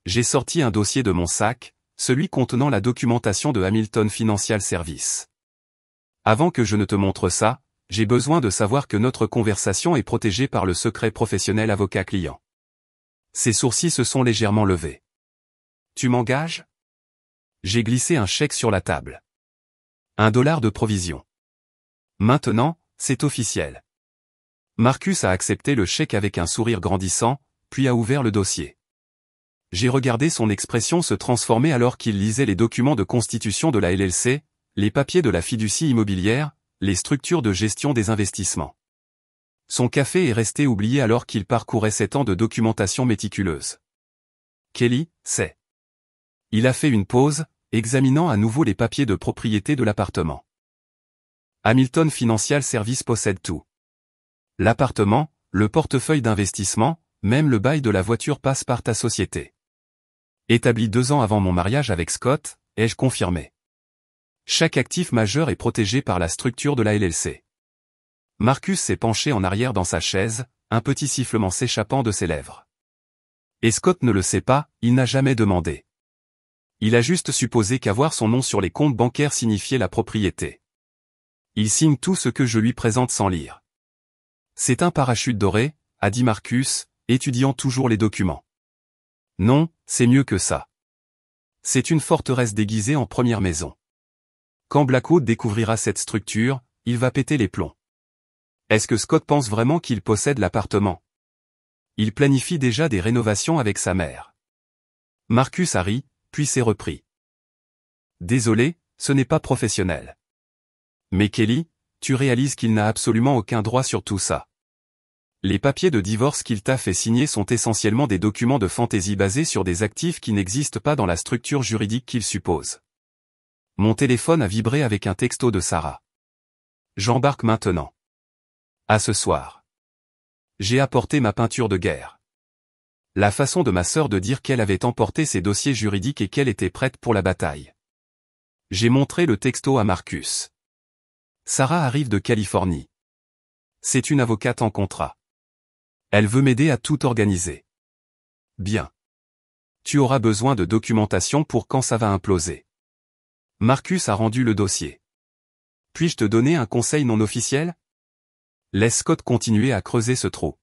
J'ai sorti un dossier de mon sac, celui contenant la documentation de Hamilton Financial Services. Avant que je ne te montre ça, j'ai besoin de savoir que notre conversation est protégée par le secret professionnel avocat-client. Ses sourcils se sont légèrement levés. Tu m'engages ? J'ai glissé un chèque sur la table. $1 de provision. Maintenant, c'est officiel. Marcus a accepté le chèque avec un sourire grandissant, puis a ouvert le dossier. J'ai regardé son expression se transformer alors qu'il lisait les documents de constitution de la LLC, les papiers de la fiducie immobilière, les structures de gestion des investissements. Son café est resté oublié alors qu'il parcourait 7 ans de documentation méticuleuse. Kelly, c'est. Il a fait une pause, examinant à nouveau les papiers de propriété de l'appartement. Hamilton Financial Services possède tout. L'appartement, le portefeuille d'investissement, même le bail de la voiture passe par ta société. Établi 2 ans avant mon mariage avec Scott, ai-je confirmé. Chaque actif majeur est protégé par la structure de la LLC. Marcus s'est penché en arrière dans sa chaise, un petit sifflement s'échappant de ses lèvres. Et Scott ne le sait pas, il n'a jamais demandé. Il a juste supposé qu'avoir son nom sur les comptes bancaires signifiait la propriété. Il signe tout ce que je lui présente sans lire. C'est un parachute doré, a dit Marcus, étudiant toujours les documents. Non, c'est mieux que ça. C'est une forteresse déguisée en première maison. Quand Blackwood découvrira cette structure, il va péter les plombs. Est-ce que Scott pense vraiment qu'il possède l'appartement? Il planifie déjà des rénovations avec sa mère. Marcus a ri, puis s'est repris. Désolé, ce n'est pas professionnel. Mais Kelly, tu réalises qu'il n'a absolument aucun droit sur tout ça. Les papiers de divorce qu'il t'a fait signer sont essentiellement des documents de fantaisie basés sur des actifs qui n'existent pas dans la structure juridique qu'il suppose. Mon téléphone a vibré avec un texto de Sarah. J'embarque maintenant. À ce soir. J'ai apporté ma peinture de guerre. La façon de ma sœur de dire qu'elle avait emporté ses dossiers juridiques et qu'elle était prête pour la bataille. J'ai montré le texto à Marcus. Sarah arrive de Californie. C'est une avocate en contrat. Elle veut m'aider à tout organiser. Bien. Tu auras besoin de documentation pour quand ça va imploser. Marcus a rendu le dossier. Puis-je te donner un conseil non officiel? Laisse Scott continuer à creuser ce trou.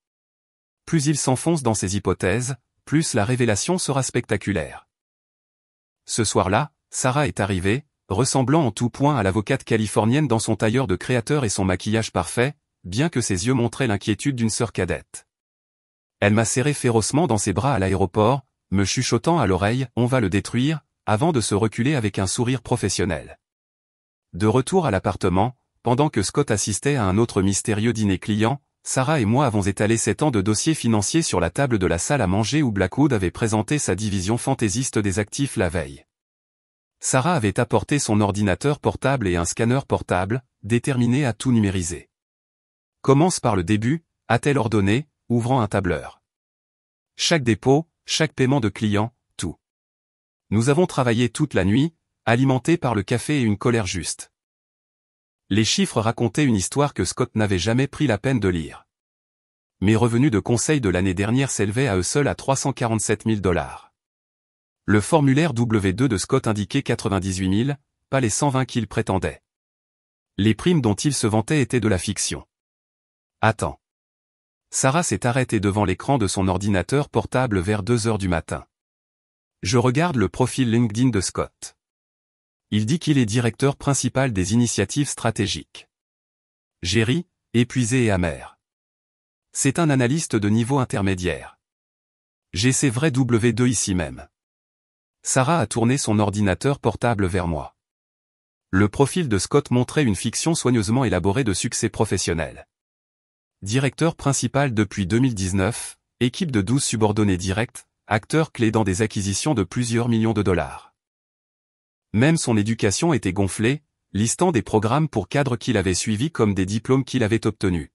Plus il s'enfonce dans ses hypothèses, plus la révélation sera spectaculaire. Ce soir-là, Sarah est arrivée, ressemblant en tout point à l'avocate californienne dans son tailleur de créateur et son maquillage parfait, bien que ses yeux montraient l'inquiétude d'une sœur cadette. Elle m'a serré férocement dans ses bras à l'aéroport, me chuchotant à l'oreille « On va le détruire », avant de se reculer avec un sourire professionnel. De retour à l'appartement, pendant que Scott assistait à un autre mystérieux dîner client, Sarah et moi avons étalé 7 ans de dossiers financiers sur la table de la salle à manger où Blackwood avait présenté sa division fantaisiste des actifs la veille. Sarah avait apporté son ordinateur portable et un scanner portable, déterminé à tout numériser. Commence par le début, a-t-elle ordonné, ouvrant un tableur. Chaque dépôt, chaque paiement de client, tout. Nous avons travaillé toute la nuit, alimentés par le café et une colère juste. Les chiffres racontaient une histoire que Scott n'avait jamais pris la peine de lire. Mes revenus de conseil de l'année dernière s'élevaient à eux seuls à $347 000. Le formulaire W2 de Scott indiquait 98 000, pas les 120 qu'il prétendait. Les primes dont il se vantait étaient de la fiction. Attends. Sarah s'est arrêtée devant l'écran de son ordinateur portable vers 2 heures du matin. Je regarde le profil LinkedIn de Scott. Il dit qu'il est directeur principal des initiatives stratégiques. J'ai ri, épuisé et amer. C'est un analyste de niveau intermédiaire. J'ai ses vrais W2 ici même. Sarah a tourné son ordinateur portable vers moi. Le profil de Scott montrait une fiction soigneusement élaborée de succès professionnel. Directeur principal depuis 2019, équipe de 12 subordonnés directs, acteur clé dans des acquisitions de plusieurs millions de dollars. Même son éducation était gonflée, listant des programmes pour cadres qu'il avait suivis comme des diplômes qu'il avait obtenus.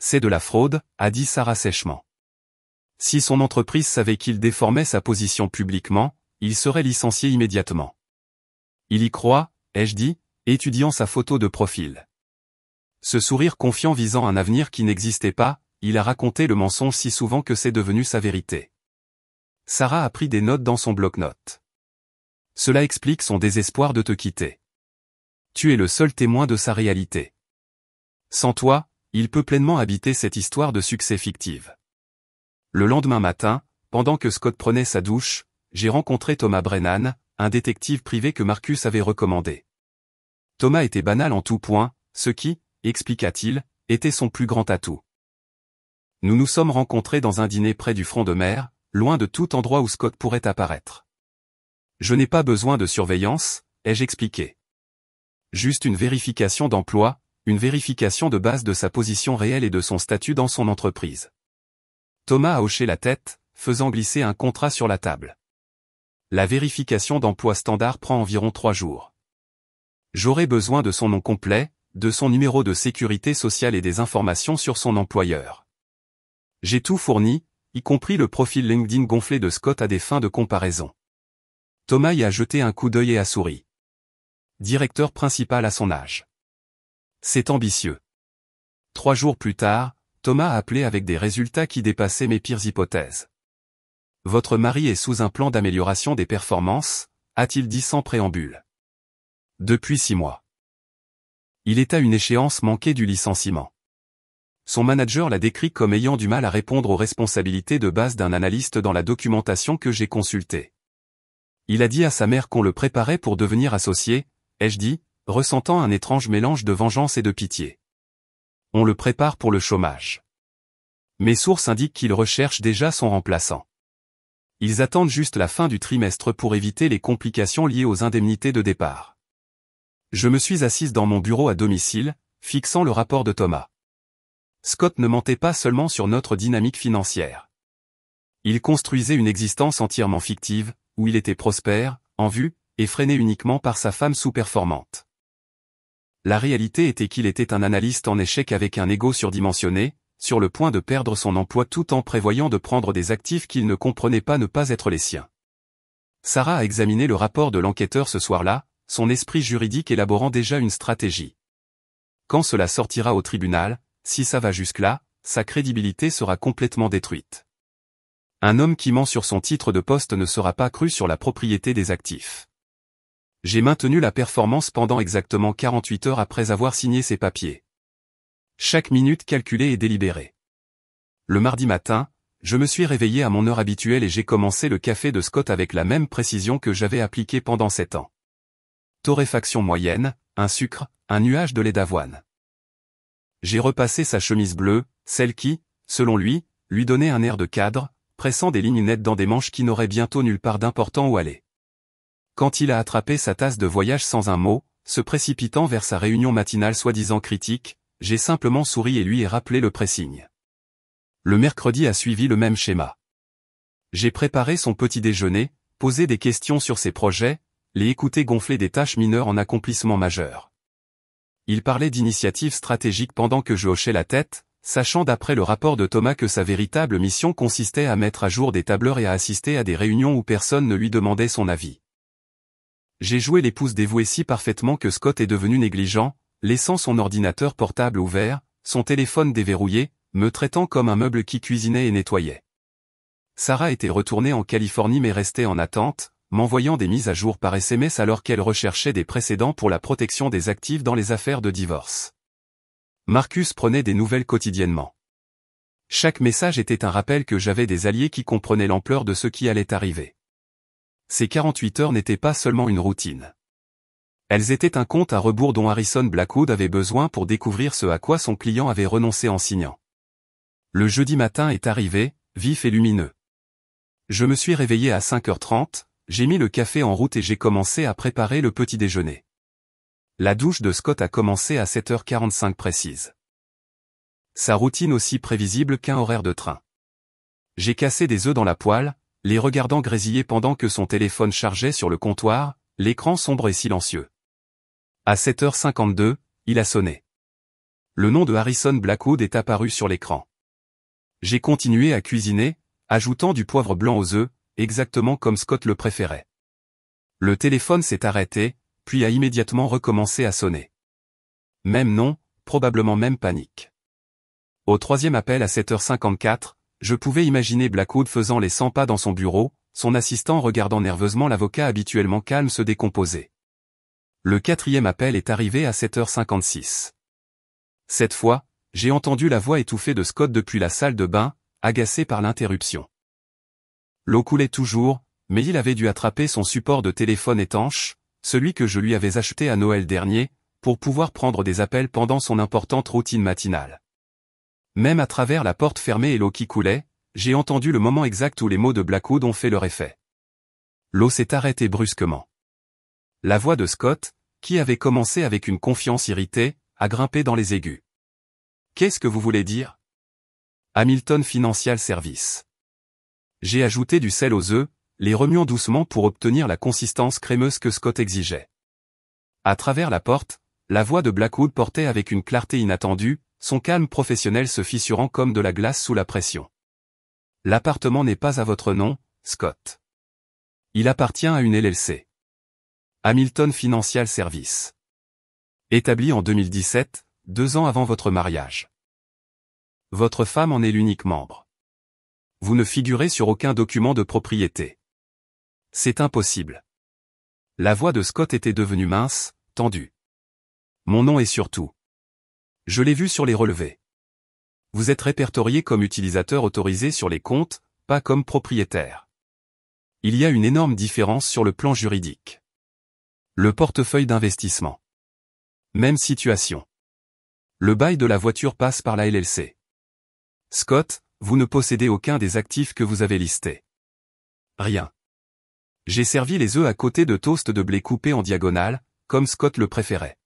C'est de la fraude, a dit Sarah sèchement. Si son entreprise savait qu'il déformait sa position publiquement, il serait licencié immédiatement. Il y croit, ai-je dit, étudiant sa photo de profil. Ce sourire confiant visant un avenir qui n'existait pas, il a raconté le mensonge si souvent que c'est devenu sa vérité. Sarah a pris des notes dans son bloc-notes. Cela explique son désespoir de te quitter. Tu es le seul témoin de sa réalité. Sans toi, il peut pleinement habiter cette histoire de succès fictive. Le lendemain matin, pendant que Scott prenait sa douche, j'ai rencontré Thomas Brennan, un détective privé que Marcus avait recommandé. Thomas était banal en tout point, ce qui, expliqua-t-il, était son plus grand atout. Nous nous sommes rencontrés dans un dîner près du front de mer, loin de tout endroit où Scott pourrait apparaître. Je n'ai pas besoin de surveillance, ai-je expliqué. Juste une vérification d'emploi, une vérification de base de sa position réelle et de son statut dans son entreprise. Thomas a hoché la tête, faisant glisser un contrat sur la table. La vérification d'emploi standard prend environ 3 jours. J'aurai besoin de son nom complet, de son numéro de sécurité sociale et des informations sur son employeur. J'ai tout fourni, y compris le profil LinkedIn gonflé de Scott à des fins de comparaison. Thomas y a jeté un coup d'œil et a souri. Directeur principal à son âge. C'est ambitieux. 3 jours plus tard, Thomas a appelé avec des résultats qui dépassaient mes pires hypothèses. Votre mari est sous un plan d'amélioration des performances, a-t-il dit sans préambule. Depuis 6 mois. Il est à une échéance manquée du licenciement. Son manager l'a décrit comme ayant du mal à répondre aux responsabilités de base d'un analyste dans la documentation que j'ai consultée. Il a dit à sa mère qu'on le préparait pour devenir associé, ai-je dit, ressentant un étrange mélange de vengeance et de pitié. On le prépare pour le chômage. Mes sources indiquent qu'il recherche déjà son remplaçant. Ils attendent juste la fin du trimestre pour éviter les complications liées aux indemnités de départ. Je me suis assise dans mon bureau à domicile, fixant le rapport de Thomas. Scott ne mentait pas seulement sur notre dynamique financière. Il construisait une existence entièrement fictive, où il était prospère, en vue, et freiné uniquement par sa femme sous-performante. La réalité était qu'il était un analyste en échec avec un ego surdimensionné, sur le point de perdre son emploi tout en prévoyant de prendre des actifs qu'il ne comprenait pas ne pas être les siens. Sarah a examiné le rapport de l'enquêteur ce soir-là, son esprit juridique élaborant déjà une stratégie. Quand cela sortira au tribunal, si ça va jusque-là, sa crédibilité sera complètement détruite. Un homme qui ment sur son titre de poste ne sera pas cru sur la propriété des actifs. J'ai maintenu la performance pendant exactement 48 heures après avoir signé ces papiers. Chaque minute calculée et délibérée. Le mardi matin, je me suis réveillé à mon heure habituelle et j'ai commencé le café de Scott avec la même précision que j'avais appliquée pendant 7 ans. Torréfaction moyenne, un sucre, un nuage de lait d'avoine. J'ai repassé sa chemise bleue, celle qui, selon lui donnait un air de cadre, pressant des lignes nettes dans des manches qui n'auraient bientôt nulle part d'important où aller. Quand il a attrapé sa tasse de voyage sans un mot, se précipitant vers sa réunion matinale soi-disant critique, j'ai simplement souri et lui ai rappelé le pressing. Le mercredi a suivi le même schéma. J'ai préparé son petit déjeuner, posé des questions sur ses projets, les écouté gonfler des tâches mineures en accomplissement majeur. Il parlait d'initiatives stratégiques pendant que je hochais la tête, sachant d'après le rapport de Thomas que sa véritable mission consistait à mettre à jour des tableurs et à assister à des réunions où personne ne lui demandait son avis. J'ai joué l'épouse dévouée si parfaitement que Scott est devenu négligent, laissant son ordinateur portable ouvert, son téléphone déverrouillé, me traitant comme un meuble qui cuisinait et nettoyait. Sarah était retournée en Californie mais restait en attente, m'envoyant des mises à jour par SMS alors qu'elle recherchait des précédents pour la protection des actifs dans les affaires de divorce. Marcus prenait des nouvelles quotidiennement. Chaque message était un rappel que j'avais des alliés qui comprenaient l'ampleur de ce qui allait arriver. Ces 48 heures n'étaient pas seulement une routine. Elles étaient un compte à rebours dont Harrison Blackwood avait besoin pour découvrir ce à quoi son client avait renoncé en signant. Le jeudi matin est arrivé, vif et lumineux. Je me suis réveillé à 5h30, j'ai mis le café en route et j'ai commencé à préparer le petit déjeuner. La douche de Scott a commencé à 7h45 précise. Sa routine aussi prévisible qu'un horaire de train. J'ai cassé des œufs dans la poêle, les regardant grésiller pendant que son téléphone chargeait sur le comptoir, l'écran sombre et silencieux. À 7h52, il a sonné. Le nom de Harrison Blackwood est apparu sur l'écran. J'ai continué à cuisiner, ajoutant du poivre blanc aux œufs, exactement comme Scott le préférait. Le téléphone s'est arrêté, puis a immédiatement recommencé à sonner. Même nom, probablement même panique. Au troisième appel à 7h54, je pouvais imaginer Blackwood faisant les 100 pas dans son bureau, son assistant regardant nerveusement l'avocat habituellement calme se décomposer. Le quatrième appel est arrivé à 7h56. Cette fois, j'ai entendu la voix étouffée de Scott depuis la salle de bain, agacé par l'interruption. L'eau coulait toujours, mais il avait dû attraper son support de téléphone étanche, celui que je lui avais acheté à Noël dernier, pour pouvoir prendre des appels pendant son importante routine matinale. Même à travers la porte fermée et l'eau qui coulait, j'ai entendu le moment exact où les mots de Blackwood ont fait leur effet. L'eau s'est arrêtée brusquement. La voix de Scott, qui avait commencé avec une confiance irritée, a grimpé dans les aigus. « Qu'est-ce que vous voulez dire ? » Hamilton Financial Service. J'ai ajouté du sel aux œufs, les remuant doucement pour obtenir la consistance crémeuse que Scott exigeait. À travers la porte, la voix de Blackwood portait avec une clarté inattendue, son calme professionnel se fissurant comme de la glace sous la pression. L'appartement n'est pas à votre nom, Scott. Il appartient à une LLC. Hamilton Financial Service. Établi en 2017, 2 ans avant votre mariage. Votre femme en est l'unique membre. Vous ne figurez sur aucun document de propriété. C'est impossible. La voix de Scott était devenue mince, tendue. Mon nom est sur tout. Je l'ai vu sur les relevés. Vous êtes répertorié comme utilisateur autorisé sur les comptes, pas comme propriétaire. Il y a une énorme différence sur le plan juridique. Le portefeuille d'investissement. Même situation. Le bail de la voiture passe par la LLC. Scott, vous ne possédez aucun des actifs que vous avez listés. Rien. J'ai servi les œufs à côté de toasts de blé coupés en diagonale, comme Scott le préférait.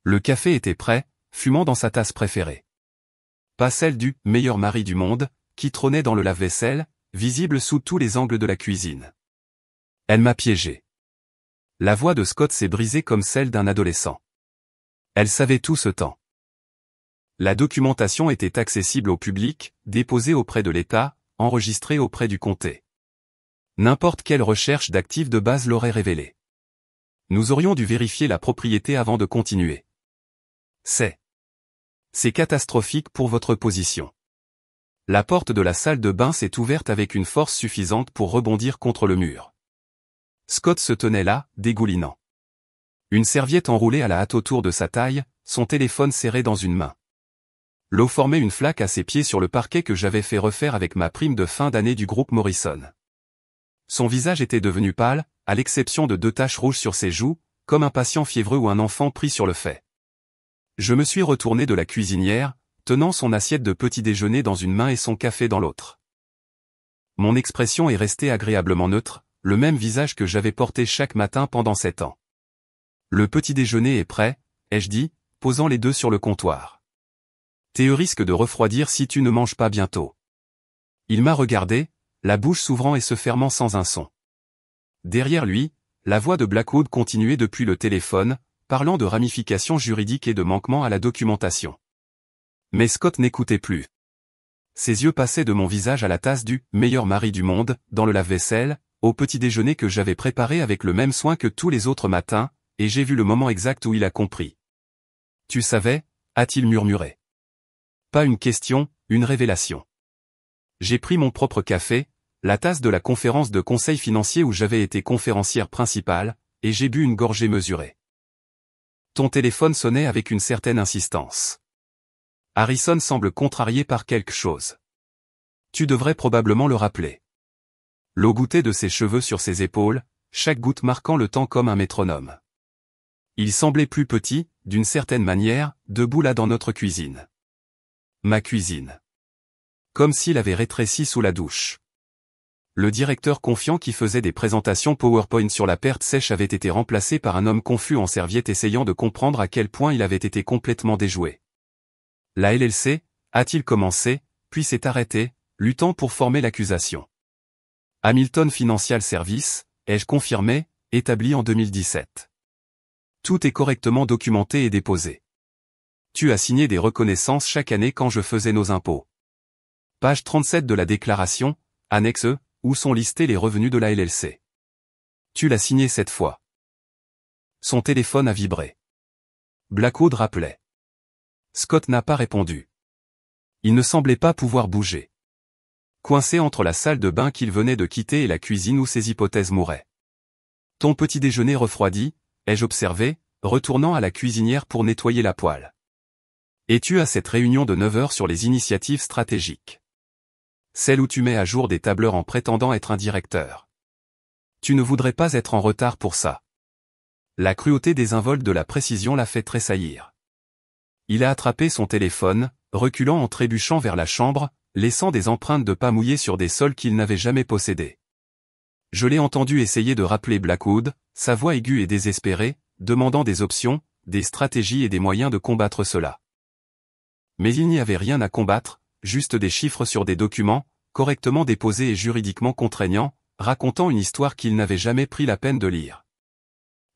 Le café était prêt, fumant dans sa tasse préférée. Pas celle du « meilleur mari du monde » qui trônait dans le lave-vaisselle, visible sous tous les angles de la cuisine. Elle m'a piégé. La voix de Scott s'est brisée comme celle d'un adolescent. Elle savait tout ce temps. La documentation était accessible au public, déposée auprès de l'État, enregistrée auprès du comté. N'importe quelle recherche d'actifs de base l'aurait révélé. Nous aurions dû vérifier la propriété avant de continuer. C'est catastrophique pour votre position. La porte de la salle de bain s'est ouverte avec une force suffisante pour rebondir contre le mur. Scott se tenait là, dégoulinant. Une serviette enroulée à la hâte autour de sa taille, son téléphone serré dans une main. L'eau formait une flaque à ses pieds sur le parquet que j'avais fait refaire avec ma prime de fin d'année du groupe Morrison. Son visage était devenu pâle, à l'exception de 2 taches rouges sur ses joues, comme un patient fiévreux ou un enfant pris sur le fait. Je me suis retourné de la cuisinière, tenant son assiette de petit déjeuner dans une main et son café dans l'autre. Mon expression est restée agréablement neutre, le même visage que j'avais porté chaque matin pendant 7 ans. Le petit déjeuner est prêt, ai-je dit, posant les 2 sur le comptoir. Tes œufs risquent de refroidir si tu ne manges pas bientôt. Il m'a regardé, la bouche s'ouvrant et se fermant sans un son. Derrière lui, la voix de Blackwood continuait depuis le téléphone, parlant de ramifications juridiques et de manquements à la documentation. Mais Scott n'écoutait plus. Ses yeux passaient de mon visage à la tasse du « meilleur mari du monde » dans le lave-vaisselle, au petit déjeuner que j'avais préparé avec le même soin que tous les autres matins, et j'ai vu le moment exact où il a compris. « Tu savais » a-t-il murmuré. Pas une question, une révélation. J'ai pris mon propre café, la tasse de la conférence de conseil financier où j'avais été conférencière principale, et j'ai bu une gorgée mesurée. Ton téléphone sonnait avec une certaine insistance. Harrison semble contrarié par quelque chose. Tu devrais probablement le rappeler. L'eau gouttait de ses cheveux sur ses épaules, chaque goutte marquant le temps comme un métronome. Il semblait plus petit, d'une certaine manière, debout là dans notre cuisine. Ma cuisine. Comme s'il avait rétréci sous la douche. Le directeur confiant qui faisait des présentations PowerPoint sur la perte sèche avait été remplacé par un homme confus en serviette essayant de comprendre à quel point il avait été complètement déjoué. La LLC, a-t-il commencé, puis s'est arrêté, luttant pour former l'accusation. Hamilton Financial Services, ai-je confirmé, établi en 2017. Tout est correctement documenté et déposé. Tu as signé des reconnaissances chaque année quand je faisais nos impôts. Page 37 de la déclaration, annexe E, où sont listés les revenus de la LLC. Tu l'as signé cette fois. Son téléphone a vibré. Blackwood rappelait. Scott n'a pas répondu. Il ne semblait pas pouvoir bouger. Coincé entre la salle de bain qu'il venait de quitter et la cuisine où ses hypothèses mouraient. Ton petit déjeuner refroidi, ai-je observé, retournant à la cuisinière pour nettoyer la poêle. Es-tu à cette réunion de 9 heures sur les initiatives stratégiques? Celle où tu mets à jour des tableurs en prétendant être un directeur. Tu ne voudrais pas être en retard pour ça. La cruauté désinvolte de la précision l'a fait tressaillir. Il a attrapé son téléphone, reculant en trébuchant vers la chambre, laissant des empreintes de pas mouillées sur des sols qu'il n'avait jamais possédés. Je l'ai entendu essayer de rappeler Blackwood, sa voix aiguë et désespérée, demandant des options, des stratégies et des moyens de combattre cela. Mais il n'y avait rien à combattre, juste des chiffres sur des documents, correctement déposés et juridiquement contraignants, racontant une histoire qu'il n'avait jamais pris la peine de lire.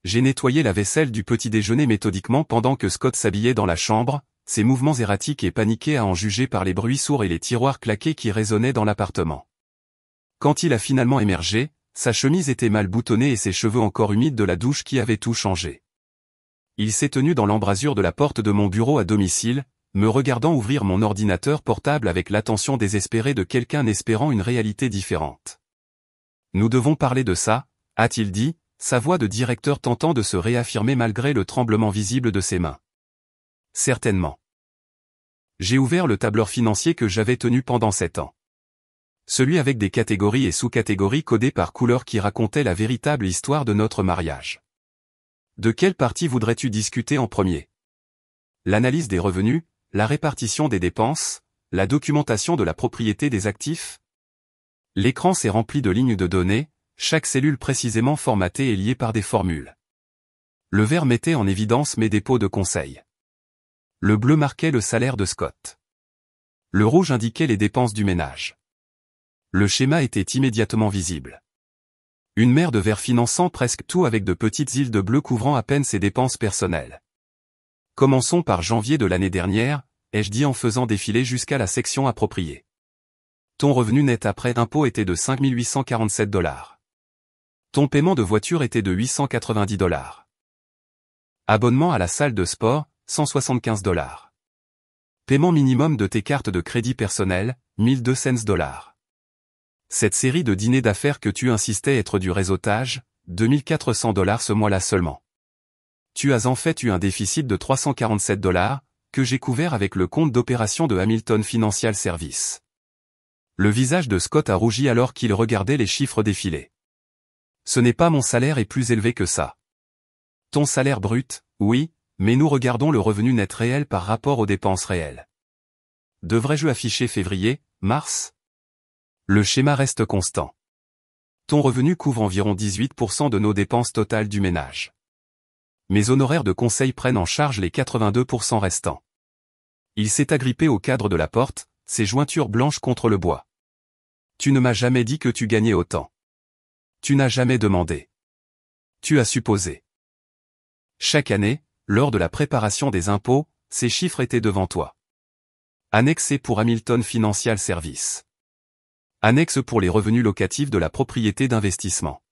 J'ai nettoyé la vaisselle du petit déjeuner méthodiquement pendant que Scott s'habillait dans la chambre, ses mouvements erratiques et paniqués à en juger par les bruits sourds et les tiroirs claqués qui résonnaient dans l'appartement. Quand il a finalement émergé, sa chemise était mal boutonnée et ses cheveux encore humides de la douche qui avait tout changé. Il s'est tenu dans l'embrasure de la porte de mon bureau à domicile, me regardant ouvrir mon ordinateur portable avec l'attention désespérée de quelqu'un espérant une réalité différente. Nous devons parler de ça, a-t-il dit, sa voix de directeur tentant de se réaffirmer malgré le tremblement visible de ses mains. Certainement. J'ai ouvert le tableur financier que j'avais tenu pendant 7 ans. Celui avec des catégories et sous-catégories codées par couleur qui racontaient la véritable histoire de notre mariage. De quelle partie voudrais-tu discuter en premier? L'analyse des revenus, la répartition des dépenses, la documentation de la propriété des actifs? L'écran s'est rempli de lignes de données, chaque cellule précisément formatée et liée par des formules. Le vert mettait en évidence mes dépôts de conseil. Le bleu marquait le salaire de Scott. Le rouge indiquait les dépenses du ménage. Le schéma était immédiatement visible. Une mer de vert finançant presque tout avec de petites îles de bleu couvrant à peine ses dépenses personnelles. Commençons par janvier de l'année dernière, ai-je dit en faisant défiler jusqu'à la section appropriée. Ton revenu net après impôt était de 5 847 $. Ton paiement de voiture était de 890 $. Abonnement à la salle de sport, 175 $. Paiement minimum de tes cartes de crédit personnel, 1200 $. Cette série de dîners d'affaires que tu insistais être du réseautage, 2400 $ ce mois-là seulement. Tu as en fait eu un déficit de 347 $, que j'ai couvert avec le compte d'opération de Hamilton Financial Services. Le visage de Scott a rougi alors qu'il regardait les chiffres défiler. Ce n'est pas mon salaire est plus élevé que ça. Ton salaire brut, oui, mais nous regardons le revenu net réel par rapport aux dépenses réelles. Devrais-je afficher février, mars? Le schéma reste constant. Ton revenu couvre environ 18% de nos dépenses totales du ménage. Mes honoraires de conseil prennent en charge les 82% restants. Il s'est agrippé au cadre de la porte, ses jointures blanches contre le bois. Tu ne m'as jamais dit que tu gagnais autant. Tu n'as jamais demandé. Tu as supposé. Chaque année, lors de la préparation des impôts, ces chiffres étaient devant toi. Annexé pour Hamilton Financial Services. Annexe pour les revenus locatifs de la propriété d'investissement.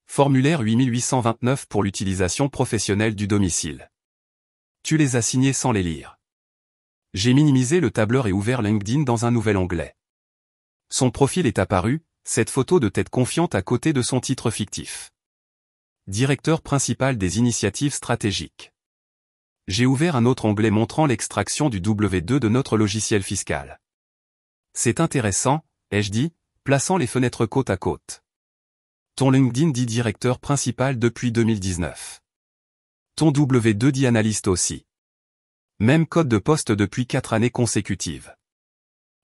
Formulaire 8829 pour l'utilisation professionnelle du domicile. Tu les as signés sans les lire. J'ai minimisé le tableur et ouvert LinkedIn dans un nouvel onglet. Son profil est apparu, cette photo de tête confiante à côté de son titre fictif. Directeur principal des initiatives stratégiques. J'ai ouvert un autre onglet montrant l'extraction du W2 de notre logiciel fiscal. C'est intéressant, ai-je dit, plaçant les fenêtres côte à côte. Ton LinkedIn dit directeur principal depuis 2019. Ton W2 dit analyste aussi. Même code de poste depuis 4 années consécutives.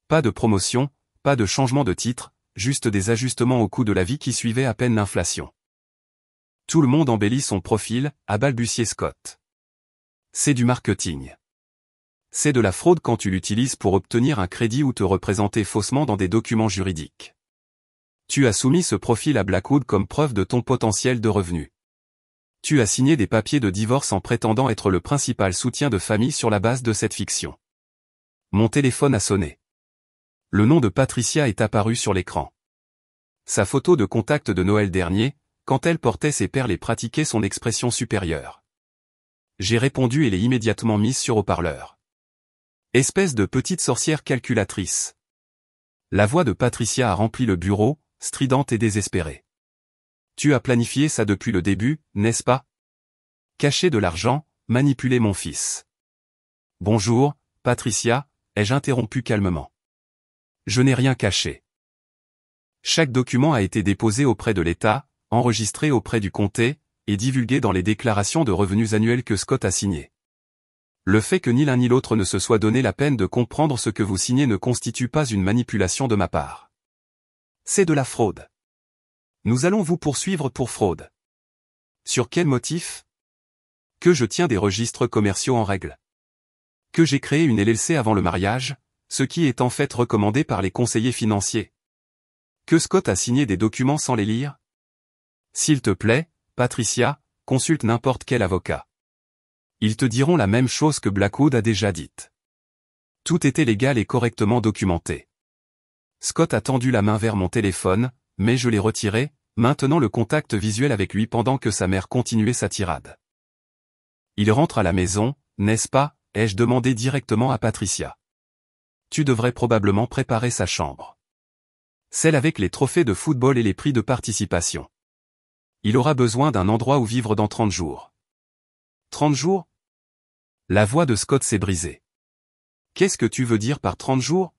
Pas de promotion, pas de changement de titre, juste des ajustements au coût de la vie qui suivaient à peine l'inflation. Tout le monde embellit son profil, a balbutié Scott. C'est du marketing. C'est de la fraude quand tu l'utilises pour obtenir un crédit ou te représenter faussement dans des documents juridiques. Tu as soumis ce profil à Blackwood comme preuve de ton potentiel de revenu. Tu as signé des papiers de divorce en prétendant être le principal soutien de famille sur la base de cette fiction. Mon téléphone a sonné. Le nom de Patricia est apparu sur l'écran. Sa photo de contact de Noël dernier, quand elle portait ses perles et pratiquait son expression supérieure. J'ai répondu et l'ai immédiatement mise sur haut-parleur. Espèce de petite sorcière calculatrice. La voix de Patricia a rempli le bureau, stridente et désespérée. Tu as planifié ça depuis le début, n'est-ce pas? Cacher de l'argent, manipuler mon fils. Bonjour, Patricia, ai-je interrompu calmement. Je n'ai rien caché. Chaque document a été déposé auprès de l'État, enregistré auprès du comté, et divulgué dans les déclarations de revenus annuelles que Scott a signées. Le fait que ni l'un ni l'autre ne se soit donné la peine de comprendre ce que vous signez ne constitue pas une manipulation de ma part. C'est de la fraude. Nous allons vous poursuivre pour fraude. Sur quel motif? Que je tiens des registres commerciaux en règle. Que j'ai créé une LLC avant le mariage, ce qui est en fait recommandé par les conseillers financiers. Que Scott a signé des documents sans les lire? S'il te plaît, Patricia, consulte n'importe quel avocat. Ils te diront la même chose que Blackwood a déjà dite. Tout était légal et correctement documenté. Scott a tendu la main vers mon téléphone, mais je l'ai retiré, maintenant le contact visuel avec lui pendant que sa mère continuait sa tirade. Il rentre à la maison, n'est-ce pas, ai-je demandé directement à Patricia. Tu devrais probablement préparer sa chambre. Celle avec les trophées de football et les prix de participation. Il aura besoin d'un endroit où vivre dans 30 jours. 30 jours? La voix de Scott s'est brisée. Qu'est-ce que tu veux dire par 30 jours?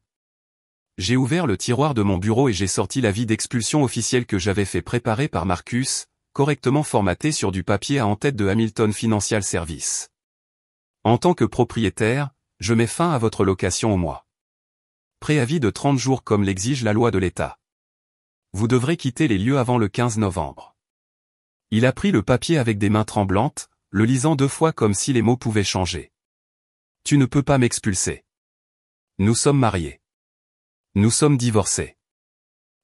J'ai ouvert le tiroir de mon bureau et j'ai sorti l'avis d'expulsion officiel que j'avais fait préparer par Marcus, correctement formaté sur du papier à en-tête de Hamilton Financial Services. En tant que propriétaire, je mets fin à votre location au mois. Préavis de 30 jours comme l'exige la loi de l'État. Vous devrez quitter les lieux avant le 15 novembre. Il a pris le papier avec des mains tremblantes, le lisant 2 fois comme si les mots pouvaient changer. Tu ne peux pas m'expulser. Nous sommes mariés. Nous sommes divorcés.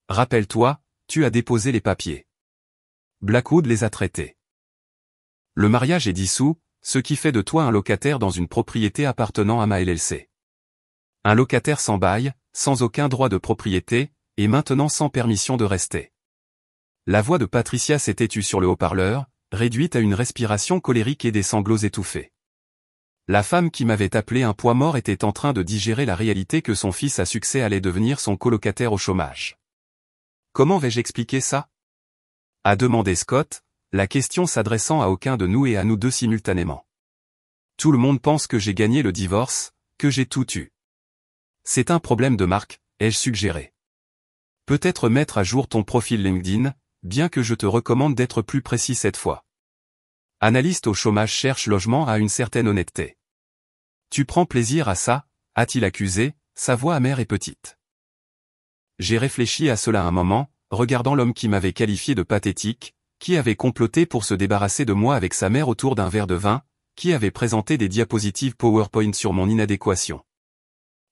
Rappelle-toi, tu as déposé les papiers. Blackwood les a traités. Le mariage est dissous, ce qui fait de toi un locataire dans une propriété appartenant à ma LLC. Un locataire sans bail, sans aucun droit de propriété, et maintenant sans permission de rester. La voix de Patricia s'était tue sur le haut-parleur, réduite à une respiration colérique et des sanglots étouffés. La femme qui m'avait appelé un poids mort était en train de digérer la réalité que son fils à succès allait devenir son colocataire au chômage. Comment vais-je expliquer ça? A demandé Scott, la question s'adressant à aucun de nous et à nous deux simultanément. Tout le monde pense que j'ai gagné le divorce, que j'ai tout eu. C'est un problème de marque, ai-je suggéré. Peut-être mettre à jour ton profil LinkedIn, bien que je te recommande d'être plus précis cette fois. Analyste au chômage cherche logement à une certaine honnêteté. Tu prends plaisir à ça, a-t-il accusé, sa voix amère et petite. J'ai réfléchi à cela un moment, regardant l'homme qui m'avait qualifié de pathétique, qui avait comploté pour se débarrasser de moi avec sa mère autour d'un verre de vin, qui avait présenté des diapositives PowerPoint sur mon inadéquation.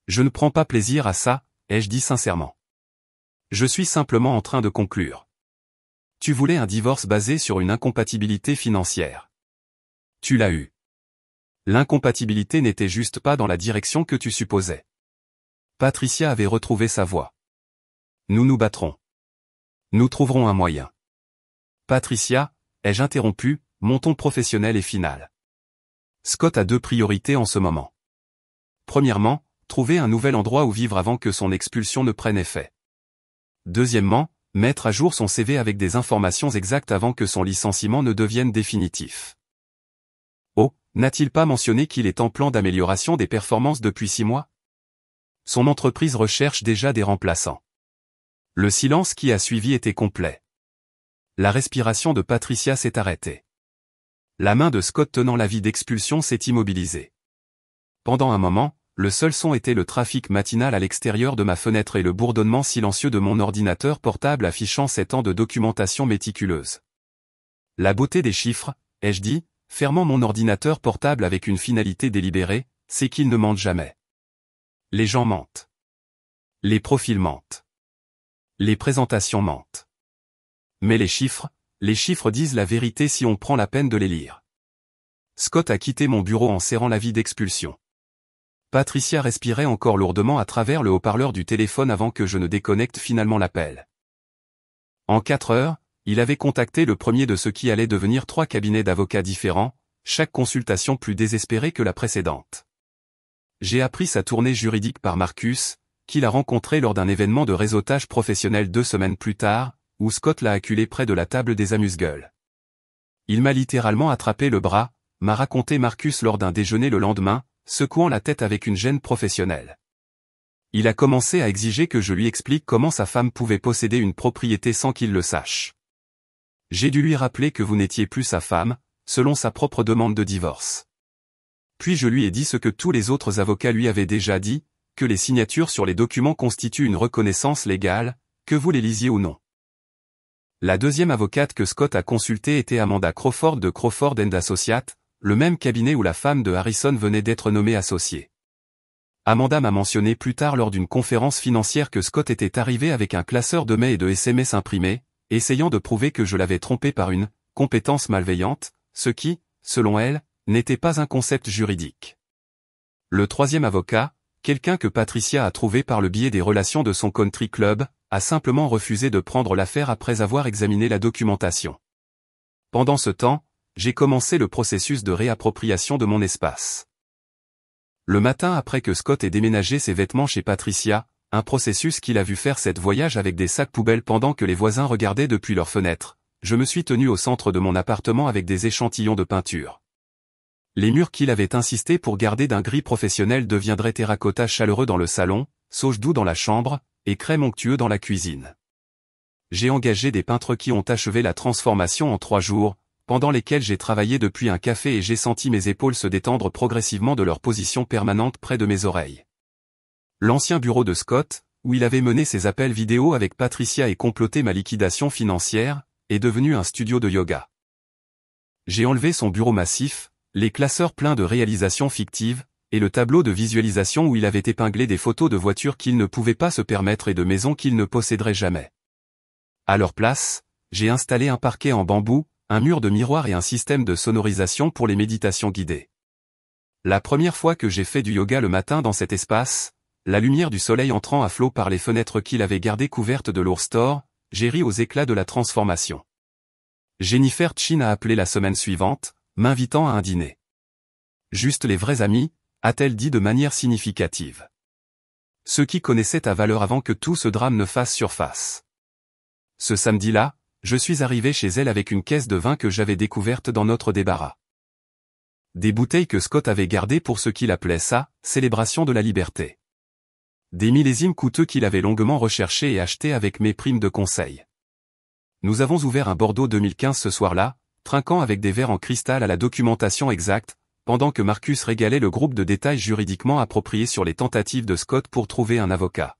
Je ne prends pas plaisir à ça, ai-je dit sincèrement. Je suis simplement en train de conclure. Tu voulais un divorce basé sur une incompatibilité financière. Tu l'as eu. L'incompatibilité n'était juste pas dans la direction que tu supposais. Patricia avait retrouvé sa voix. Nous nous battrons. Nous trouverons un moyen. Patricia, ai-je interrompu, mon ton professionnel est final. Scott a 2 priorités en ce moment. Premièrement, trouver un nouvel endroit où vivre avant que son expulsion ne prenne effet. Deuxièmement, Mettre à jour son CV avec des informations exactes avant que son licenciement ne devienne définitif. Oh, n'a-t-il pas mentionné qu'il est en plan d'amélioration des performances depuis 6 mois? Son entreprise recherche déjà des remplaçants. Le silence qui a suivi était complet. La respiration de Patricia s'est arrêtée. La main de Scott tenant l'avis d'expulsion s'est immobilisée. Pendant un moment, le seul son était le trafic matinal à l'extérieur de ma fenêtre et le bourdonnement silencieux de mon ordinateur portable affichant 7 ans de documentation méticuleuse. La beauté des chiffres, ai-je dit, fermant mon ordinateur portable avec une finalité délibérée, c'est qu'ils ne mentent jamais. Les gens mentent. Les profils mentent. Les présentations mentent. Mais les chiffres disent la vérité si on prend la peine de les lire. Scott a quitté mon bureau en serrant l'avis d'expulsion. Patricia respirait encore lourdement à travers le haut-parleur du téléphone avant que je ne déconnecte finalement l'appel. En 4 heures, il avait contacté le premier de ce qui allait devenir 3 cabinets d'avocats différents, chaque consultation plus désespérée que la précédente. J'ai appris sa tournée juridique par Marcus, qu'il a rencontré lors d'un événement de réseautage professionnel 2 semaines plus tard, où Scott l'a acculé près de la table des amuse-gueules. Il m'a littéralement attrapé le bras, m'a raconté Marcus lors d'un déjeuner le lendemain, secouant la tête avec une gêne professionnelle. Il a commencé à exiger que je lui explique comment sa femme pouvait posséder une propriété sans qu'il le sache. J'ai dû lui rappeler que vous n'étiez plus sa femme, selon sa propre demande de divorce. Puis je lui ai dit ce que tous les autres avocats lui avaient déjà dit, que les signatures sur les documents constituent une reconnaissance légale, que vous les lisiez ou non. La deuxième avocate que Scott a consultée était Amanda Crawford de Crawford & Associates, le même cabinet où la femme de Harrison venait d'être nommée associée. Amanda m'a mentionné plus tard lors d'une conférence financière que Scott était arrivé avec un classeur de mails et de SMS imprimés, essayant de prouver que je l'avais trompé par une compétence malveillante, ce qui, selon elle, n'était pas un concept juridique. Le troisième avocat, quelqu'un que Patricia a trouvé par le biais des relations de son country club, a simplement refusé de prendre l'affaire après avoir examiné la documentation. Pendant ce temps, j'ai commencé le processus de réappropriation de mon espace. Le matin après que Scott ait déménagé ses vêtements chez Patricia, un processus qu'il a vu faire cette voyage avec des sacs poubelles pendant que les voisins regardaient depuis leurs fenêtres, je me suis tenu au centre de mon appartement avec des échantillons de peinture. Les murs qu'il avait insisté pour garder d'un gris professionnel deviendraient terracotta chaleureux dans le salon, sauge doux dans la chambre, et crème onctueux dans la cuisine. J'ai engagé des peintres qui ont achevé la transformation en 3 jours, pendant lesquels j'ai travaillé depuis un café et j'ai senti mes épaules se détendre progressivement de leur position permanente près de mes oreilles. L'ancien bureau de Scott, où il avait mené ses appels vidéo avec Patricia et comploté ma liquidation financière, est devenu un studio de yoga. J'ai enlevé son bureau massif, les classeurs pleins de réalisations fictives, et le tableau de visualisation où il avait épinglé des photos de voitures qu'il ne pouvait pas se permettre et de maisons qu'il ne posséderait jamais. À leur place, j'ai installé un parquet en bambou, un mur de miroirs et un système de sonorisation pour les méditations guidées. La première fois que j'ai fait du yoga le matin dans cet espace, la lumière du soleil entrant à flot par les fenêtres qu'il avait gardées couvertes de lourds stores, j'ai ri aux éclats de la transformation. Jennifer Chin a appelé la semaine suivante, m'invitant à un dîner. Juste les vrais amis, a-t-elle dit de manière significative. Ceux qui connaissaient ta valeur avant que tout ce drame ne fasse surface. Ce samedi-là, je suis arrivé chez elle avec une caisse de vin que j'avais découverte dans notre débarras. Des bouteilles que Scott avait gardées pour ce qu'il appelait sa célébration de la liberté. Des millésimes coûteux qu'il avait longuement recherchés et achetés avec mes primes de conseil. Nous avons ouvert un Bordeaux 2015 ce soir-là, trinquant avec des verres en cristal à la documentation exacte, pendant que Marcus régalait le groupe de détails juridiquement appropriés sur les tentatives de Scott pour trouver un avocat.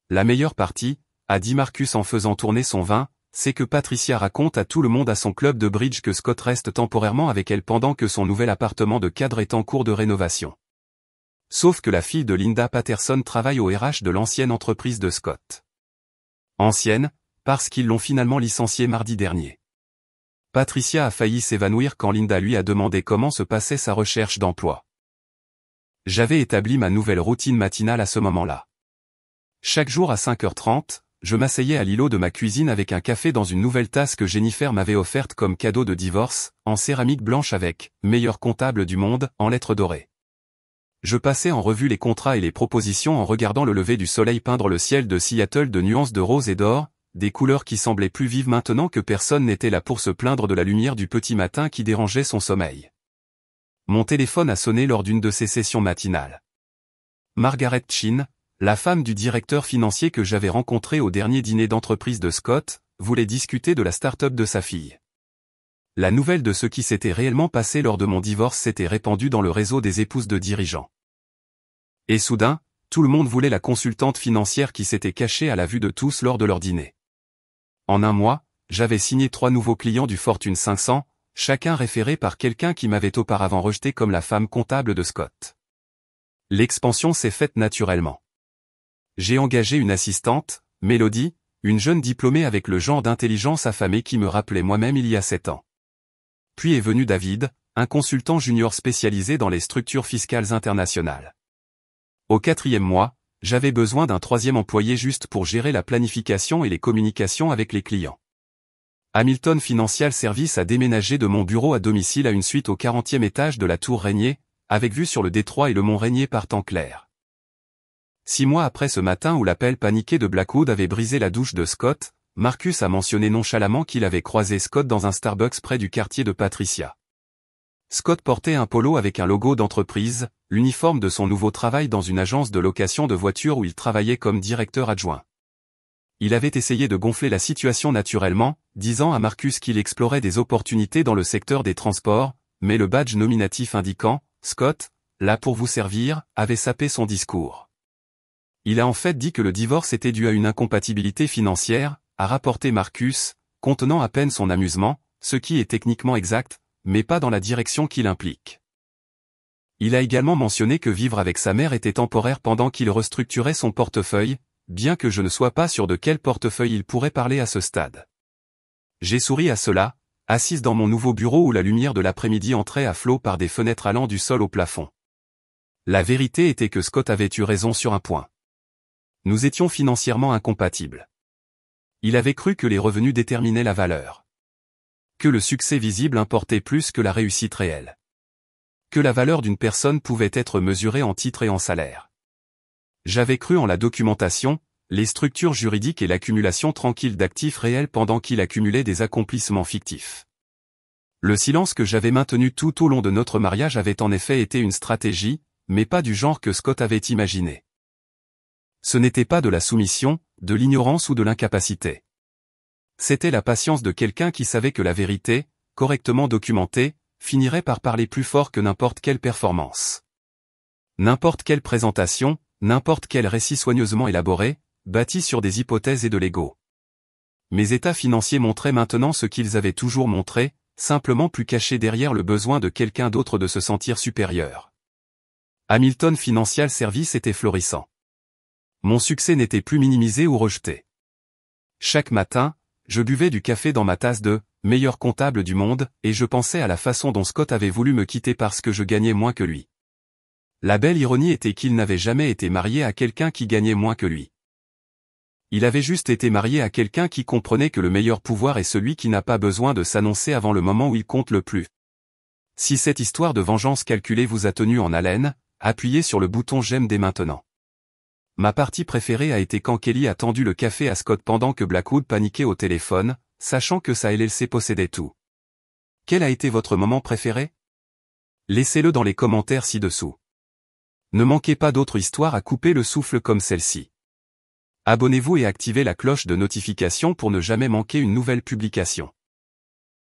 La meilleure partie, a dit Marcus en faisant tourner son vin, c'est que Patricia raconte à tout le monde à son club de bridge que Scott reste temporairement avec elle pendant que son nouvel appartement de cadre est en cours de rénovation. Sauf que la fille de Linda Patterson travaille au RH de l'ancienne entreprise de Scott. Ancienne, parce qu'ils l'ont finalement licenciée mardi dernier. Patricia a failli s'évanouir quand Linda lui a demandé comment se passait sa recherche d'emploi. J'avais établi ma nouvelle routine matinale à ce moment-là. Chaque jour à 5h30, je m'asseyais à l'îlot de ma cuisine avec un café dans une nouvelle tasse que Jennifer m'avait offerte comme cadeau de divorce, en céramique blanche avec « meilleur comptable du monde » en lettres dorées. Je passais en revue les contrats et les propositions en regardant le lever du soleil peindre le ciel de Seattle de nuances de rose et d'or, des couleurs qui semblaient plus vives maintenant que personne n'était là pour se plaindre de la lumière du petit matin qui dérangeait son sommeil. Mon téléphone a sonné lors d'une de ces sessions matinales. Margaret Chin, la femme du directeur financier que j'avais rencontré au dernier dîner d'entreprise de Scott, voulait discuter de la start-up de sa fille. La nouvelle de ce qui s'était réellement passé lors de mon divorce s'était répandue dans le réseau des épouses de dirigeants. Et soudain, tout le monde voulait la consultante financière qui s'était cachée à la vue de tous lors de leur dîner. En un mois, j'avais signé 3 nouveaux clients du Fortune 500, chacun référé par quelqu'un qui m'avait auparavant rejeté comme la femme comptable de Scott. L'expansion s'est faite naturellement. J'ai engagé une assistante, Mélodie, une jeune diplômée avec le genre d'intelligence affamée qui me rappelait moi-même il y a 7 ans. Puis est venu David, un consultant junior spécialisé dans les structures fiscales internationales. Au 4e mois, j'avais besoin d'un 3e employé juste pour gérer la planification et les communications avec les clients. Hamilton Financial Services a déménagé de mon bureau à domicile à une suite au 40e étage de la tour Rainier, avec vue sur le détroit et le mont Rainier par temps clair. 6 mois après ce matin où l'appel paniqué de Blackwood avait brisé la douche de Scott, Marcus a mentionné nonchalamment qu'il avait croisé Scott dans un Starbucks près du quartier de Patricia. Scott portait un polo avec un logo d'entreprise, l'uniforme de son nouveau travail dans une agence de location de voitures où il travaillait comme directeur adjoint. Il avait essayé de gonfler la situation naturellement, disant à Marcus qu'il explorait des opportunités dans le secteur des transports, mais le badge nominatif indiquant « Scott, là pour vous servir » avait sapé son discours. Il a en fait dit que le divorce était dû à une incompatibilité financière, a rapporté Marcus, contenant à peine son amusement, ce qui est techniquement exact, mais pas dans la direction qu'il implique. Il a également mentionné que vivre avec sa mère était temporaire pendant qu'il restructurait son portefeuille, bien que je ne sois pas sûr de quel portefeuille il pourrait parler à ce stade. J'ai souri à cela, assise dans mon nouveau bureau où la lumière de l'après-midi entrait à flot par des fenêtres allant du sol au plafond. La vérité était que Scott avait eu raison sur un point. Nous étions financièrement incompatibles. Il avait cru que les revenus déterminaient la valeur. Que le succès visible importait plus que la réussite réelle. Que la valeur d'une personne pouvait être mesurée en titres et en salaire. J'avais cru en la documentation, les structures juridiques et l'accumulation tranquille d'actifs réels pendant qu'il accumulait des accomplissements fictifs. Le silence que j'avais maintenu tout au long de notre mariage avait en effet été une stratégie, mais pas du genre que Scott avait imaginé. Ce n'était pas de la soumission, de l'ignorance ou de l'incapacité. C'était la patience de quelqu'un qui savait que la vérité, correctement documentée, finirait par parler plus fort que n'importe quelle performance. N'importe quelle présentation, n'importe quel récit soigneusement élaboré, bâti sur des hypothèses et de l'ego. Mes états financiers montraient maintenant ce qu'ils avaient toujours montré, simplement plus cachés derrière le besoin de quelqu'un d'autre de se sentir supérieur. Hamilton Financial Services était florissant. Mon succès n'était plus minimisé ou rejeté. Chaque matin, je buvais du café dans ma tasse de « meilleur comptable du monde » et je pensais à la façon dont Scott avait voulu me quitter parce que je gagnais moins que lui. La belle ironie était qu'il n'avait jamais été marié à quelqu'un qui gagnait moins que lui. Il avait juste été marié à quelqu'un qui comprenait que le meilleur pouvoir est celui qui n'a pas besoin de s'annoncer avant le moment où il compte le plus. Si cette histoire de vengeance calculée vous a tenu en haleine, appuyez sur le bouton j'aime dès maintenant. Ma partie préférée a été quand Kelly a tendu le café à Scott pendant que Blackwood paniquait au téléphone, sachant que sa LLC possédait tout. Quel a été votre moment préféré? Laissez-le dans les commentaires ci-dessous. Ne manquez pas d'autres histoires à couper le souffle comme celle-ci. Abonnez-vous et activez la cloche de notification pour ne jamais manquer une nouvelle publication.